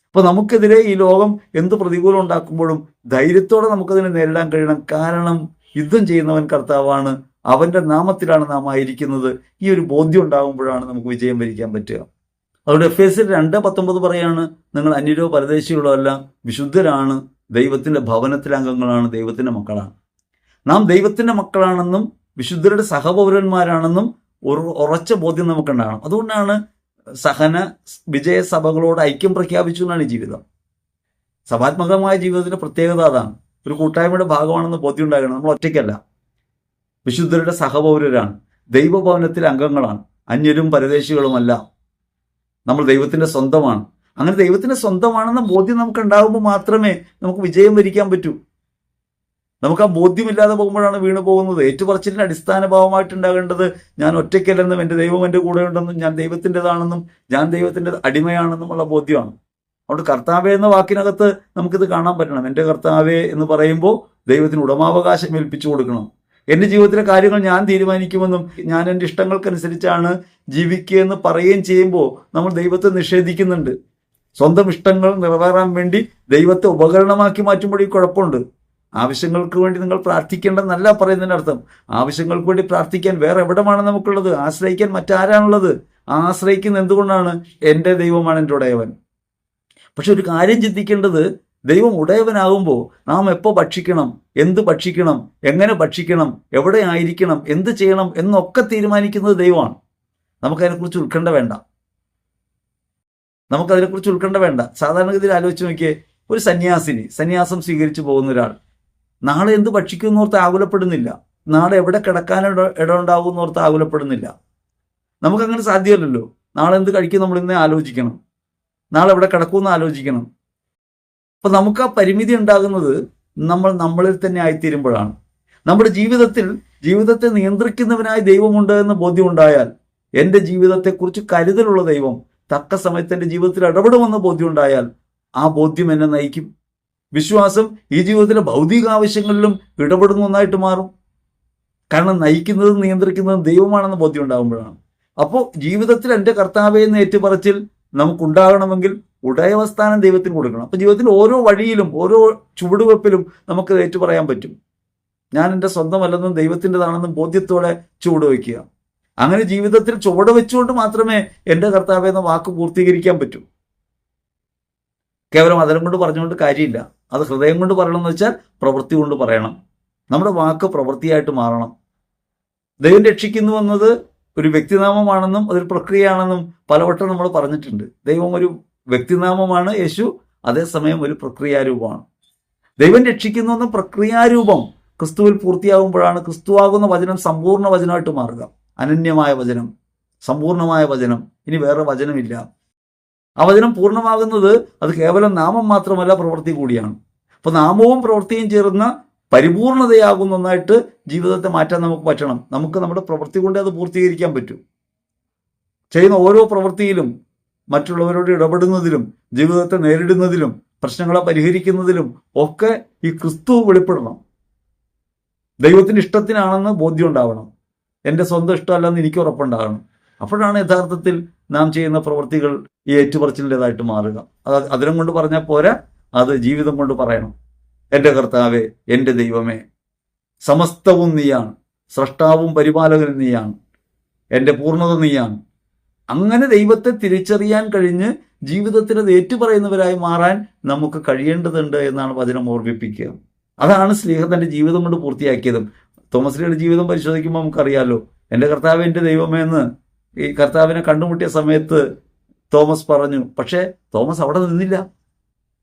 A: അപ്പൊ നമുക്കെതിരെ ഈ ലോകം എന്ത് പ്രതികൂലം ഉണ്ടാക്കുമ്പോഴും ധൈര്യത്തോടെ നമുക്കതിനെ നേരിടാൻ കഴിയണം. കാരണം യുദ്ധം ചെയ്യുന്നവൻ കർത്താവാണ്, അവന്റെ നാമത്തിലാണ് നാം ആയിരിക്കുന്നത്. ഈ ഒരു ബോധ്യം ഉണ്ടാകുമ്പോഴാണ് നമുക്ക് വിജയം വരിക്കാൻ പറ്റുക. അതുകൊണ്ട് എഫേസ്യർ 2:19 പറയാണ്, നിങ്ങൾ അന്യരോ പരദേശികളോ അല്ല, വിശുദ്ധരാണ്, ദൈവത്തിന്റെ ഭവനത്തിലെ അംഗങ്ങളാണ്, ദൈവത്തിന്റെ മക്കളാണ്. നാം ദൈവത്തിന്റെ മക്കളാണെന്നും വിശുദ്ധരുടെ സഹപൗരന്മാരാണെന്നും ഒരു ഉറച്ച ബോധ്യം നമുക്കുണ്ടാകണം. അതുകൊണ്ടാണ് സഹന വിജയ സഭകളോട് ഐക്യം പ്രഖ്യാപിച്ചു എന്നാണ് ഈ ജീവിതം. സഭാത്മകമായ ജീവിതത്തിന്റെ പ്രത്യേകത അതാണ്. ഒരു കൂട്ടായ്മയുടെ ഭാഗമാണെന്ന് ബോധ്യം ഉണ്ടാകണം. നമ്മൾ ഒറ്റയ്ക്കല്ല, വിശുദ്ധരുടെ സഹപൗരരാണ്, ദൈവഭവനത്തിലെ അംഗങ്ങളാണ്, അന്യരും പരദേശികളുമല്ല. നമ്മൾ ദൈവത്തിന്റെ സ്വന്തമാണ്. അങ്ങനെ ദൈവത്തിന്റെ സ്വന്തമാണെന്ന ബോധ്യം നമുക്ക് ഉണ്ടാകുമ്പോൾ മാത്രമേ നമുക്ക് വിജയം വരിക്കാൻ പറ്റൂ. നമുക്ക് ആ ബോധ്യമില്ലാതെ പോകുമ്പോഴാണ് വീണു പോകുന്നത്. ഏറ്റുപറച്ചിലിന്റെ അടിസ്ഥാന ഭാവമായിട്ടുണ്ടാകേണ്ടത് ഞാൻ ഒറ്റയ്ക്കല്ലെന്നും എൻ്റെ ദൈവം എൻ്റെ കൂടെ ഉണ്ടെന്നും ഞാൻ ദൈവത്തിൻ്റെതാണെന്നും ഞാൻ ദൈവത്തിൻ്റെ അടിമയാണെന്നുമുള്ള ബോധ്യമാണ്. അതുകൊണ്ട് കർത്താവേ എന്ന വാക്കിനകത്ത് നമുക്കിത് കാണാൻ പറ്റണം. എൻ്റെ കർത്താവേ എന്ന് പറയുമ്പോൾ ദൈവത്തിന് ഉടമാവകാശം ഏൽപ്പിച്ചു കൊടുക്കണം. എൻ്റെ ജീവിതത്തിലെ കാര്യങ്ങൾ ഞാൻ തീരുമാനിക്കുമെന്നും ഞാൻ എൻ്റെ ഇഷ്ടങ്ങൾക്കനുസരിച്ചാണ് ജീവിക്കുക എന്ന് പറയുകയും ചെയ്യുമ്പോൾ നമ്മൾ ദൈവത്തെ നിഷേധിക്കുന്നുണ്ട്. സ്വന്തം ഇഷ്ടങ്ങൾ നിറവേറാൻ വേണ്ടി ദൈവത്തെ ഉപകരണമാക്കി മാറ്റുമ്പോൾ ഈ കുഴപ്പമുണ്ട്. ആവശ്യങ്ങൾക്ക് വേണ്ടി നിങ്ങൾ പ്രാർത്ഥിക്കേണ്ടെന്നല്ല പറയുന്നതിൻ്റെ അർത്ഥം. ആവശ്യങ്ങൾക്ക് വേണ്ടി പ്രാർത്ഥിക്കാൻ വേറെ എവിടമാണ് നമുക്കുള്ളത്? ആശ്രയിക്കാൻ മറ്റാരാണുള്ളത്? ആശ്രയിക്കുന്ന എന്തുകൊണ്ടാണ്? എൻ്റെ ദൈവമാണ് എൻ്റെ ഉടയവൻ. പക്ഷെ ഒരു കാര്യം ചിന്തിക്കേണ്ടത്, ദൈവം ഉടയവനാകുമ്പോൾ നാം എപ്പോൾ ഭക്ഷിക്കണം, എന്ത് ഭക്ഷിക്കണം, എങ്ങനെ ഭക്ഷിക്കണം, എവിടെ ആയിരിക്കണം, എന്ത് ചെയ്യണം എന്നൊക്കെ തീരുമാനിക്കുന്നത് ദൈവമാണ്. നമുക്കതിനെക്കുറിച്ച് ഉത്കണ്ഠ വേണ്ട. സാധാരണഗതിയിൽ ആലോചിച്ച് നോക്കിയേ, ഒരു സന്യാസം സ്വീകരിച്ചു പോകുന്ന ഒരാൾ നാളെ എന്ത് ഭക്ഷിക്കുമെന്നോർത്ത് ആകുലപ്പെടുന്നില്ല. നാളെ എവിടെ കിടക്കാൻ ഇടമുണ്ടാകുമെന്നോർത്ത് ആകുലപ്പെടുന്നില്ല. നമുക്കങ്ങനെ സാധ്യമല്ലല്ലോ. നാളെ എന്ത് കഴിക്കും നമ്മൾ ഇന്നേ ആലോചിക്കണം, നാളെ എവിടെ കിടക്കുമെന്ന് ആലോചിക്കണം. അപ്പൊ നമുക്ക് ആ പരിമിതി ഉണ്ടാകുന്നത് നമ്മളിൽ തന്നെ ആയിത്തീരുമ്പോഴാണ്. നമ്മുടെ ജീവിതത്തെ നിയന്ത്രിക്കുന്നവനായി ദൈവമുണ്ട് എന്ന ബോധ്യം ഉണ്ടായാൽ, എൻ്റെ ജീവിതത്തെക്കുറിച്ച് കരുതലുള്ള ദൈവം തക്ക സമയത്ത് എൻ്റെ ജീവിതത്തിൽ ഇടപെടുമെന്ന ബോധ്യം ഉണ്ടായാൽ, ആ ബോധ്യം എന്നെ നയിക്കും. വിശ്വാസം ഈ ജീവിതത്തിലെ ഭൗതിക ആവശ്യങ്ങളിലും ഇടപെടുന്ന ഒന്നായിട്ട് മാറും. കാരണം നയിക്കുന്നതും നിയന്ത്രിക്കുന്നതും ദൈവമാണെന്ന ബോധ്യം ഉണ്ടാകുമ്പോഴാണ്. അപ്പോൾ ജീവിതത്തിൽ എൻ്റെ കർത്താവേ എന്ന് ഏറ്റുപറച്ചിൽ നമുക്കുണ്ടാകണമെങ്കിൽ ഉടയവസ്ഥാനം ദൈവത്തിന് കൊടുക്കണം. അപ്പോൾ ജീവിതത്തിൽ ഓരോ വഴിയിലും ഓരോ ചുവടുവെപ്പിലും നമുക്ക് ഏറ്റുപറയാൻ പറ്റും, ഞാൻ എൻ്റെ സ്വന്തമല്ലെന്നും ദൈവത്തിൻ്റെതാണെന്നും ബോധ്യത്തോടെ ചുവടുവെക്കുക. അങ്ങനെ ജീവിതത്തിൽ ചുവട് വെച്ചുകൊണ്ട് മാത്രമേ എൻ്റെ കർത്താവേ എന്ന വാക്ക് പൂർത്തീകരിക്കാൻ പറ്റൂ. കേവലം അതരം കൊണ്ട് പറഞ്ഞുകൊണ്ട് കാര്യമില്ല. അത് ഹൃദയം കൊണ്ട് പറയണമെന്ന് വെച്ചാൽ പ്രവൃത്തി കൊണ്ട് പറയണം. നമ്മുടെ വാക്ക് പ്രവൃത്തിയായിട്ട് മാറണം. ദൈവം രക്ഷിക്കുന്നു എന്നത് ഒരു വ്യക്തിനാമമാണെന്നും അതൊരു പ്രക്രിയയാണെന്നും പലവട്ടം നമ്മൾ പറഞ്ഞിട്ടുണ്ട്. ദൈവം ഒരു വ്യക്തിനാമമാണ്, യേശു അതേസമയം ഒരു പ്രക്രിയാരൂപമാണ്. ദൈവം രക്ഷിക്കുന്നു എന്ന പ്രക്രിയാരൂപം ക്രിസ്തുവിൽ പൂർത്തിയാകുമ്പോഴാണ് ക്രിസ്തുവാകുന്ന വചനം സമ്പൂർണ്ണ വചനമായിട്ട് മാറുക. അനന്യമായ വചനം, സമ്പൂർണമായ വചനം, ഇനി വേറെ വചനമില്ല. ആ വചനം പൂർണ്ണമാകുന്നത് അത് കേവലം നാമം മാത്രമല്ല, പ്രവൃത്തി കൂടിയാണ്. അപ്പോൾ നാമവും പ്രവൃത്തിയും ചേർന്ന പരിപൂർണതയാകുന്ന ഒന്നായിട്ട് ജീവിതത്തെ മാറ്റാൻ നമുക്ക് പറ്റണം. നമുക്ക് നമ്മുടെ പ്രവൃത്തി കൊണ്ട് അത് പൂർത്തീകരിക്കാൻ പറ്റും. ചെയ്യുന്ന ഓരോ പ്രവൃത്തിയിലും, മറ്റുള്ളവരോട് ഇടപെടുന്നതിലും, ജീവിതത്തെ നേരിടുന്നതിലും, പ്രശ്നങ്ങളെ പരിഹരിക്കുന്നതിലും ഒക്കെ ഈ ക്രിസ്തു വെളിപ്പെടണം. ദൈവത്തിൻ്റെ ഇഷ്ടത്തിനാണെന്ന് ബോധ്യം ഉണ്ടാവണം. എൻ്റെ സ്വന്തം ഇഷ്ടമല്ലെന്ന് എനിക്ക് ഉറപ്പുണ്ടാകണം. അപ്പോഴാണ് യഥാർത്ഥത്തിൽ നാം ചെയ്യുന്ന പ്രവൃത്തികൾ ഈ ഏറ്റുപറച്ചിലിൻ്റെതായിട്ട് മാറുക. അത് അതിരം കൊണ്ട് പറഞ്ഞാൽ പോരാ, അത് ജീവിതം കൊണ്ട് പറയണം. എൻ്റെ കർത്താവേ, എൻ്റെ ദൈവമേ, സമസ്തവും നീയാണ്, സ്രഷ്ടാവും പരിപാലകനും നീയാണ്, എൻ്റെ പൂർണ്ണത നീയാണ്. അങ്ങനെ ദൈവത്തെ തിരിച്ചറിയാൻ കഴിഞ്ഞ് ജീവിതത്തിൽ അത് ഏറ്റുപറയുന്നവരായി മാറാൻ നമുക്ക് കഴിയേണ്ടതുണ്ട് എന്നാണ് വചനം ഓർമ്മിപ്പിക്കുക. അതാണ് സ്ലീഹ തൻ്റെ ജീവിതം കൊണ്ട് പൂർത്തിയാക്കിയതും. തോമസ് ലീയുടെ ജീവിതം പരിശോധിക്കുമ്പോൾ നമുക്കറിയാലോ, എൻ്റെ കർത്താവ് എൻ്റെ ദൈവമേ എന്ന് ഈ കർത്താവിനെ കണ്ടുമുട്ടിയ സമയത്ത് തോമസ് പറഞ്ഞു. പക്ഷേ തോമസ് അവിടെ നിന്നില്ല.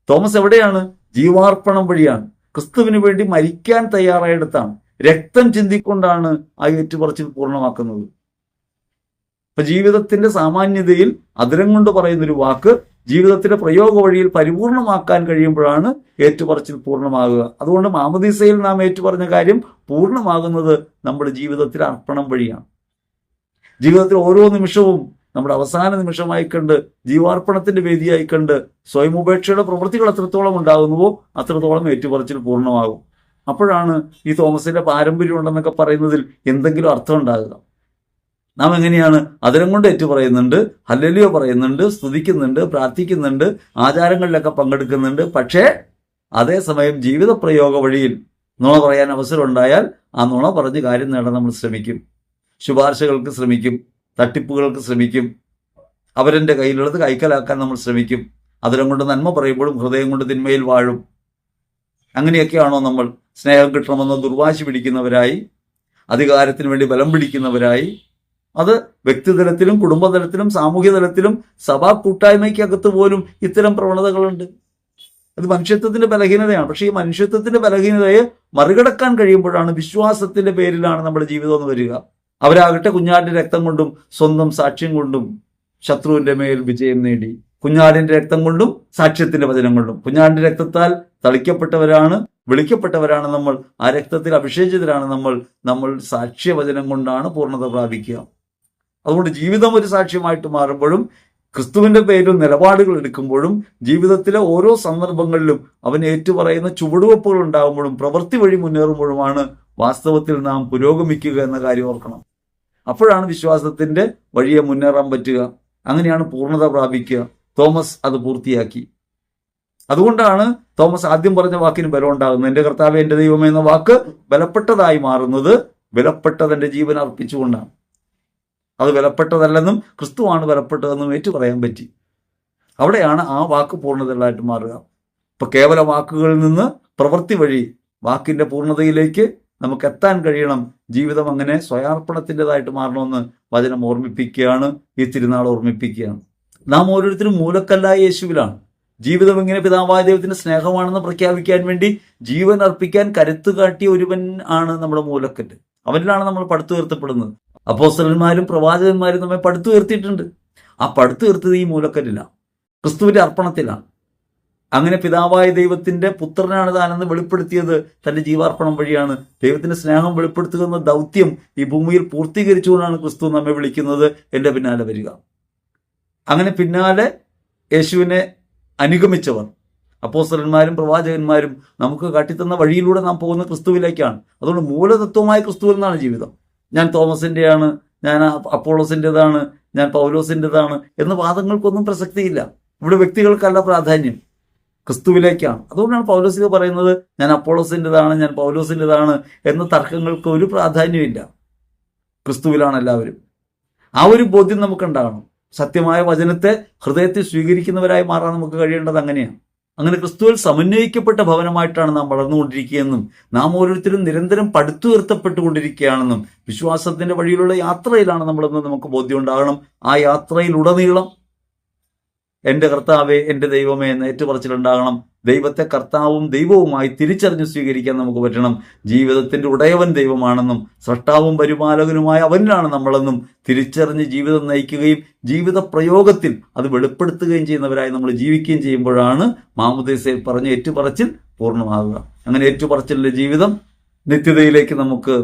A: തോമസ് എവിടെയാണ്? ജീവാർപ്പണം വഴിയാണ്, ക്രിസ്തുവിന് വേണ്ടി മരിക്കാൻ തയ്യാറായിടത്താണ്, രക്തം ചിന്തിക്കൊണ്ടാണ് ആ ഏറ്റുപറച്ചിൽ പൂർണ്ണമാക്കുന്നത്. അപ്പൊ ജീവിതത്തിന്റെ സാമാന്യതയിൽ അധരം കൊണ്ട് പറയുന്നൊരു വാക്ക് ജീവിതത്തിന്റെ പ്രയോഗ വഴിയിൽ പരിപൂർണമാക്കാൻ കഴിയുമ്പോഴാണ് ഏറ്റുപറച്ചിൽ പൂർണ്ണമാകുക. അതുകൊണ്ട് മാമോദീസയിൽ നാം ഏറ്റുപറഞ്ഞ കാര്യം പൂർണ്ണമാകുന്നത് നമ്മുടെ ജീവിതത്തിലെ അർപ്പണം വഴിയാണ്. ജീവിതത്തിൽ ഓരോ നിമിഷവും നമ്മുടെ അവസാന നിമിഷമായി കണ്ട്, ജീവാർപ്പണത്തിന്റെ വേദിയായി കണ്ട്, സ്വയമുപേക്ഷയുടെ പ്രവൃത്തികൾ എത്രത്തോളം ഉണ്ടാകുന്നുവോ അത്രത്തോളം ഏറ്റുപറച്ചിൽ പൂർണ്ണമാകും. അപ്പോഴാണ് ഈ തോമസിന്റെ പാരമ്പര്യം ഉണ്ടെന്നൊക്കെ പറയുന്നതിൽ എന്തെങ്കിലും അർത്ഥം ഉണ്ടാകുക. നാം എങ്ങനെയാണ് അധരം കൊണ്ട് ഏറ്റുപറയുന്നുണ്ട്, ഹല്ലേലൂയ പറയുന്നുണ്ട്, സ്തുതിക്കുന്നുണ്ട്, പ്രാർത്ഥിക്കുന്നുണ്ട്, ആചാരങ്ങളിലൊക്കെ പങ്കെടുക്കുന്നുണ്ട്. പക്ഷേ അതേസമയം ജീവിത പ്രയോഗ വഴിയിൽ നുണ പറയാൻ അവസരം ഉണ്ടായാൽ ആ നുണ പറഞ്ഞ് കാര്യം നേടാൻ നമ്മൾ ശ്രമിക്കും. ശുപാർശകൾക്ക് ശ്രമിക്കും, തട്ടിപ്പുകൾക്ക് ശ്രമിക്കും, അവരെൻ്റെ കയ്യിലുള്ളത് കൈക്കലാക്കാൻ നമ്മൾ ശ്രമിക്കും. അധരം കൊണ്ട് നന്മ പറയുമ്പോഴും ഹൃദയം കൊണ്ട് തിന്മയിൽ വാഴും. അങ്ങനെയൊക്കെയാണോ നമ്മൾ സ്നേഹം കിട്ടണമെന്ന് ദുർവാശി പിടിക്കുന്നവരായി, അധികാരത്തിന് വേണ്ടി ബലം പിടിക്കുന്നവരായി? അത് വ്യക്തിതലത്തിലും കുടുംബതലത്തിലും സാമൂഹ്യ തലത്തിലും സഭാ കൂട്ടായ്മയ്ക്കകത്ത് പോലും ഇത്തരം പ്രവണതകളുണ്ട്. അത് മനുഷ്യത്വത്തിന്റെ ബലഹീനതയാണ്. പക്ഷേ ഈ മനുഷ്യത്വത്തിന്റെ ബലഹീനതയെ മറികടക്കാൻ കഴിയുമ്പോഴാണ്, വിശ്വാസത്തിന്റെ പേരിലാണ് നമ്മുടെ ജീവിതം എന്ന് വരിക. അവരാകട്ടെ കുഞ്ഞാടിന്റെ രക്തം കൊണ്ടും സ്വന്തം സാക്ഷ്യം കൊണ്ടും ശത്രുവിന്റെ മേൽ വിജയം നേടി. കുഞ്ഞാടിന്റെ രക്തം കൊണ്ടും സാക്ഷ്യത്തിന്റെ വചനം കൊണ്ടും. കുഞ്ഞാടിന്റെ രക്തത്താൽ തളിക്കപ്പെട്ടവരാണ്, വിളിക്കപ്പെട്ടവരാണ് നമ്മൾ. ആ രക്തത്തിൽ അഭിഷേചിതരാണ് നമ്മൾ സാക്ഷ്യവചനം കൊണ്ടാണ് പൂർണ്ണത പ്രാപിക്കുക. അതുകൊണ്ട് ജീവിതം ഒരു സാക്ഷ്യമായിട്ട് മാറുമ്പോഴും, ക്രിസ്തുവിന്റെ പേരിൽ നിലപാടുകൾ എടുക്കുമ്പോഴും, ജീവിതത്തിലെ ഓരോ സന്ദർഭങ്ങളിലും അവൻ ഏറ്റുപറയുന്ന ചുവടുവെപ്പുകൾ ഉണ്ടാകുമ്പോഴും, പ്രവൃത്തി വഴി മുന്നേറുമ്പോഴുമാണ് വാസ്തവത്തിൽ നാം പുരോഗമിക്കുക എന്ന കാര്യം ഓർക്കണം. അപ്പോഴാണ് വിശ്വാസത്തിന്റെ വഴിയെ മുന്നേറാൻ പറ്റുക. അങ്ങനെയാണ് പൂർണ്ണത പ്രാപിക്കുക. തോമസ് അത് പൂർത്തിയാക്കി. അതുകൊണ്ടാണ് തോമസ് ആദ്യം പറഞ്ഞ വാക്കിന് ബലം ഉണ്ടാകുന്നത്. എൻ്റെ കർത്താവേ, എൻ്റെ ദൈവമേ എന്ന വാക്ക് ബലപ്പെട്ടതായി മാറുന്നത് വിലപ്പെട്ടതെൻ്റെ ജീവൻ അർപ്പിച്ചുകൊണ്ടാണ്. അത് വിലപ്പെട്ടതല്ലെന്നും ക്രിസ്തുവാണ് വിലപ്പെട്ടതെന്നും ഏറ്റു പറയാൻ പറ്റി. അവിടെയാണ് ആ വാക്ക് പൂർണ്ണതയായിട്ട് മാറുക. ഇപ്പൊ കേവല വാക്കുകളിൽ നിന്ന് പ്രവൃത്തി വഴി വാക്കിന്റെ പൂർണ്ണതയിലേക്ക് നമുക്ക് എത്താൻ കഴിയണം. ജീവിതം അങ്ങനെ സ്വയാർപ്പണത്തിൻ്റെതായിട്ട് മാറണമെന്ന് വചനം ഓർമ്മിപ്പിക്കുകയാണ്, ഈ തിരുനാൾ ഓർമ്മിപ്പിക്കുകയാണ്. നാം ഓരോരുത്തരും മൂലക്കല്ലായ യേശുവിലാണ്. ജീവിതം ഇങ്ങനെ പിതാവായ ദൈവത്തിന്റെ സ്നേഹമാണെന്ന് പ്രഖ്യാപിക്കാൻ വേണ്ടി ജീവൻ അർപ്പിക്കാൻ കരുത്ത് കാട്ടിയ ഒരുവൻ ആണ് നമ്മുടെ മൂലക്കല്ല്. അവനിലാണ് നമ്മൾ പടുത്തുയർത്തപ്പെടുന്നത്. അപ്പോസ്തലന്മാരും പ്രവാചകന്മാരും നമ്മെ പടുത്തുയർത്തിയിട്ടുണ്ട്. ആ പടുത്തുയർത്തിയത് ഈ മൂലക്കല്ലിലാണ്, ക്രിസ്തുവിന്റെ അർപ്പണത്തിലാണ്. അങ്ങനെ പിതാവായ ദൈവത്തിന്റെ പുത്രനാണ് താനെന്ന് വെളിപ്പെടുത്തിയത് തന്റെ ജീവാർപ്പണം വഴിയാണ്. ദൈവത്തിന്റെ സ്നേഹം വെളിപ്പെടുത്തുക എന്ന ദൗത്യം ഈ ഭൂമിയിൽ പൂർത്തീകരിച്ചുകൊണ്ടാണ് ക്രിസ്തു നമ്മെ വിളിക്കുന്നത്, എൻ്റെ പിന്നാലെ വരിക. അങ്ങനെ പിന്നാലെ യേശുവിനെ അനുഗമിച്ചവർ, അപ്പോസ്തലന്മാരും പ്രവാചകന്മാരും നമുക്ക് കാട്ടിത്തന്ന വഴിയിലൂടെ നാം പോകുന്ന ക്രിസ്തുവിലേക്കാണ്. അതുകൊണ്ട് മൂലതത്വമായ ക്രിസ്തുവിൽ നിന്നാണ് ജീവിതം. ഞാൻ തോമസിൻ്റെയാണ്, ഞാൻ അപ്പോളോസിൻ്റെതാണ്, ഞാൻ പൗലോസിൻ്റെതാണ് എന്ന വാദങ്ങൾക്കൊന്നും പ്രസക്തിയില്ല. ഇവിടെ വ്യക്തികൾക്കല്ല പ്രാധാന്യം, ക്രിസ്തുവിലേക്കാണ്. അതുകൊണ്ടാണ് പൗലോസിൽ പറയുന്നത് ഞാൻ അപ്പോളോസിൻ്റെതാണ്, ഞാൻ പൗലോസിൻ്റെതാണ് എന്ന തർക്കങ്ങൾക്ക് ഒരു പ്രാധാന്യമില്ല. ക്രിസ്തുവിലാണ് എല്ലാവരും. ആ ഒരു ബോധ്യം നമുക്കുണ്ടാകണം. സത്യമായ വചനത്തെ ഹൃദയത്തിൽ സ്വീകരിക്കുന്നവരായി മാറാൻ നമുക്ക് കഴിയേണ്ടത് അങ്ങനെയാണ്. അങ്ങനെ ക്രിസ്തുവിൽ സമന്വയിക്കപ്പെട്ട ഭവനമായിട്ടാണ് നാം വളർന്നുകൊണ്ടിരിക്കുകയെന്നും നാം ഓരോരുത്തരും നിരന്തരം പടുത്തുയർത്തപ്പെട്ടുകൊണ്ടിരിക്കുകയാണെന്നും വിശ്വാസത്തിന്റെ വഴിയിലുള്ള യാത്രയിലാണ് നമ്മളെന്ന് നമുക്ക് ബോധ്യം ഉണ്ടാകണം. ആ യാത്രയിലുടനീളം എൻ്റെ കർത്താവേ, എൻ്റെ ദൈവമേ എന്ന് ഏറ്റുപറച്ചിലുണ്ടാകണം. ദൈവത്തെ കർത്താവും ദൈവവുമായി തിരിച്ചറിഞ്ഞ് സ്വീകരിക്കാൻ നമുക്ക് പറ്റണം. ജീവിതത്തിന്റെ ഉടയവൻ ദൈവമാണെന്നും സ്രഷ്ടാവും പരിപാലകനുമായ അവനിലാണ് നമ്മളെന്നും തിരിച്ചറിഞ്ഞ് ജീവിതം നയിക്കുകയും ജീവിത പ്രയോഗത്തിൽ അത് വെളിപ്പെടുത്തുകയും ചെയ്യുന്നവരായി നമ്മൾ ജീവിക്കുകയും ചെയ്യുമ്പോഴാണ് മാമോദീസയിൽ പറഞ്ഞ ഏറ്റുപറച്ചിൽ പൂർണ്ണമാകുക. അങ്ങനെ ഏറ്റുപറച്ചിലിന്റെ ജീവിതം നിത്യതയിലേക്ക് നമുക്ക്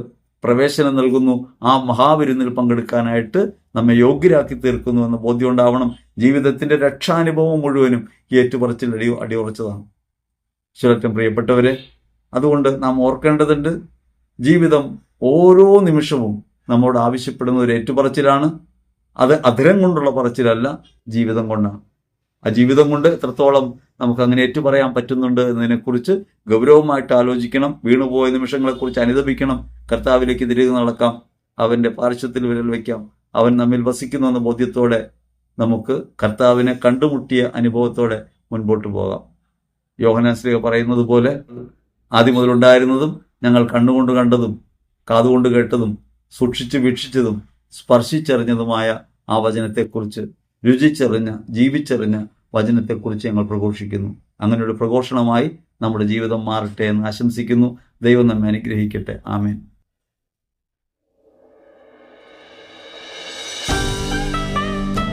A: പ്രവേശനം നൽകുന്നു. ആ മഹാവിരുന്നിൽ പങ്കെടുക്കാനായിട്ട് നമ്മെ യോഗ്യരാക്കി തീർക്കുന്നു എന്ന ബോധ്യം ഉണ്ടാവണം. ജീവിതത്തിന്റെ രക്ഷാനുഭവം മുഴുവനും ഈ ഏറ്റുപറച്ചിൽ അടിയുറച്ചതാണ്. ശുരറ്റം പ്രിയപ്പെട്ടവരെ, അതുകൊണ്ട് നാം ഓർക്കേണ്ടതുണ്ട്, ജീവിതം ഓരോ നിമിഷവും നമ്മോട് ആവശ്യപ്പെടുന്ന ഒരു ഏറ്റുപറച്ചിലാണ്. അത് അധരം കൊണ്ടുള്ള പറച്ചിലല്ല, ജീവിതം കൊണ്ടാണ്. ആ ജീവിതം കൊണ്ട് എത്രത്തോളം നമുക്ക് അങ്ങനെ ഏറ്റുപറയാൻ പറ്റുന്നുണ്ട് എന്നതിനെക്കുറിച്ച് ഗൗരവമായിട്ട് ആലോചിക്കണം. വീണുപോയ നിമിഷങ്ങളെക്കുറിച്ച് അനുദപിക്കണം. കർത്താവിലേക്ക് തിരികെ നടക്കാം. അവൻ്റെ പാർശ്വത്തിൽ വിരൽ വയ്ക്കാം. അവൻ നമ്മിൽ വസിക്കുന്നു എന്ന ബോധ്യത്തോടെ നമുക്ക് കർത്താവിനെ കണ്ടുമുട്ടിയ അനുഭവത്തോടെ മുൻപോട്ട് പോകാം. യോഹന്നാൻ ശ്ലീഹ പറയുന്നത് പോലെ, ആദ്യം മുതലുണ്ടായിരുന്നതും ഞങ്ങൾ കണ്ണുകൊണ്ട് കണ്ടതും കാതുകൊണ്ട് കേട്ടതും സൂക്ഷിച്ച് വീക്ഷിച്ചതും സ്പർശിച്ചറിഞ്ഞതുമായ ആ വചനത്തെക്കുറിച്ച്, രുചിച്ചറിഞ്ഞ ജീവിച്ചറിഞ്ഞ വചനത്തെക്കുറിച്ച് ഞങ്ങൾ പ്രഘോഷിക്കുന്നു. അങ്ങനെയൊരു പ്രഘോഷണമായി നമ്മുടെ ജീവിതം മാറട്ടെ എന്ന് ആശംസിക്കുന്നു. ദൈവം നമ്മെ അനുഗ്രഹിക്കട്ടെ. ആമേൻ.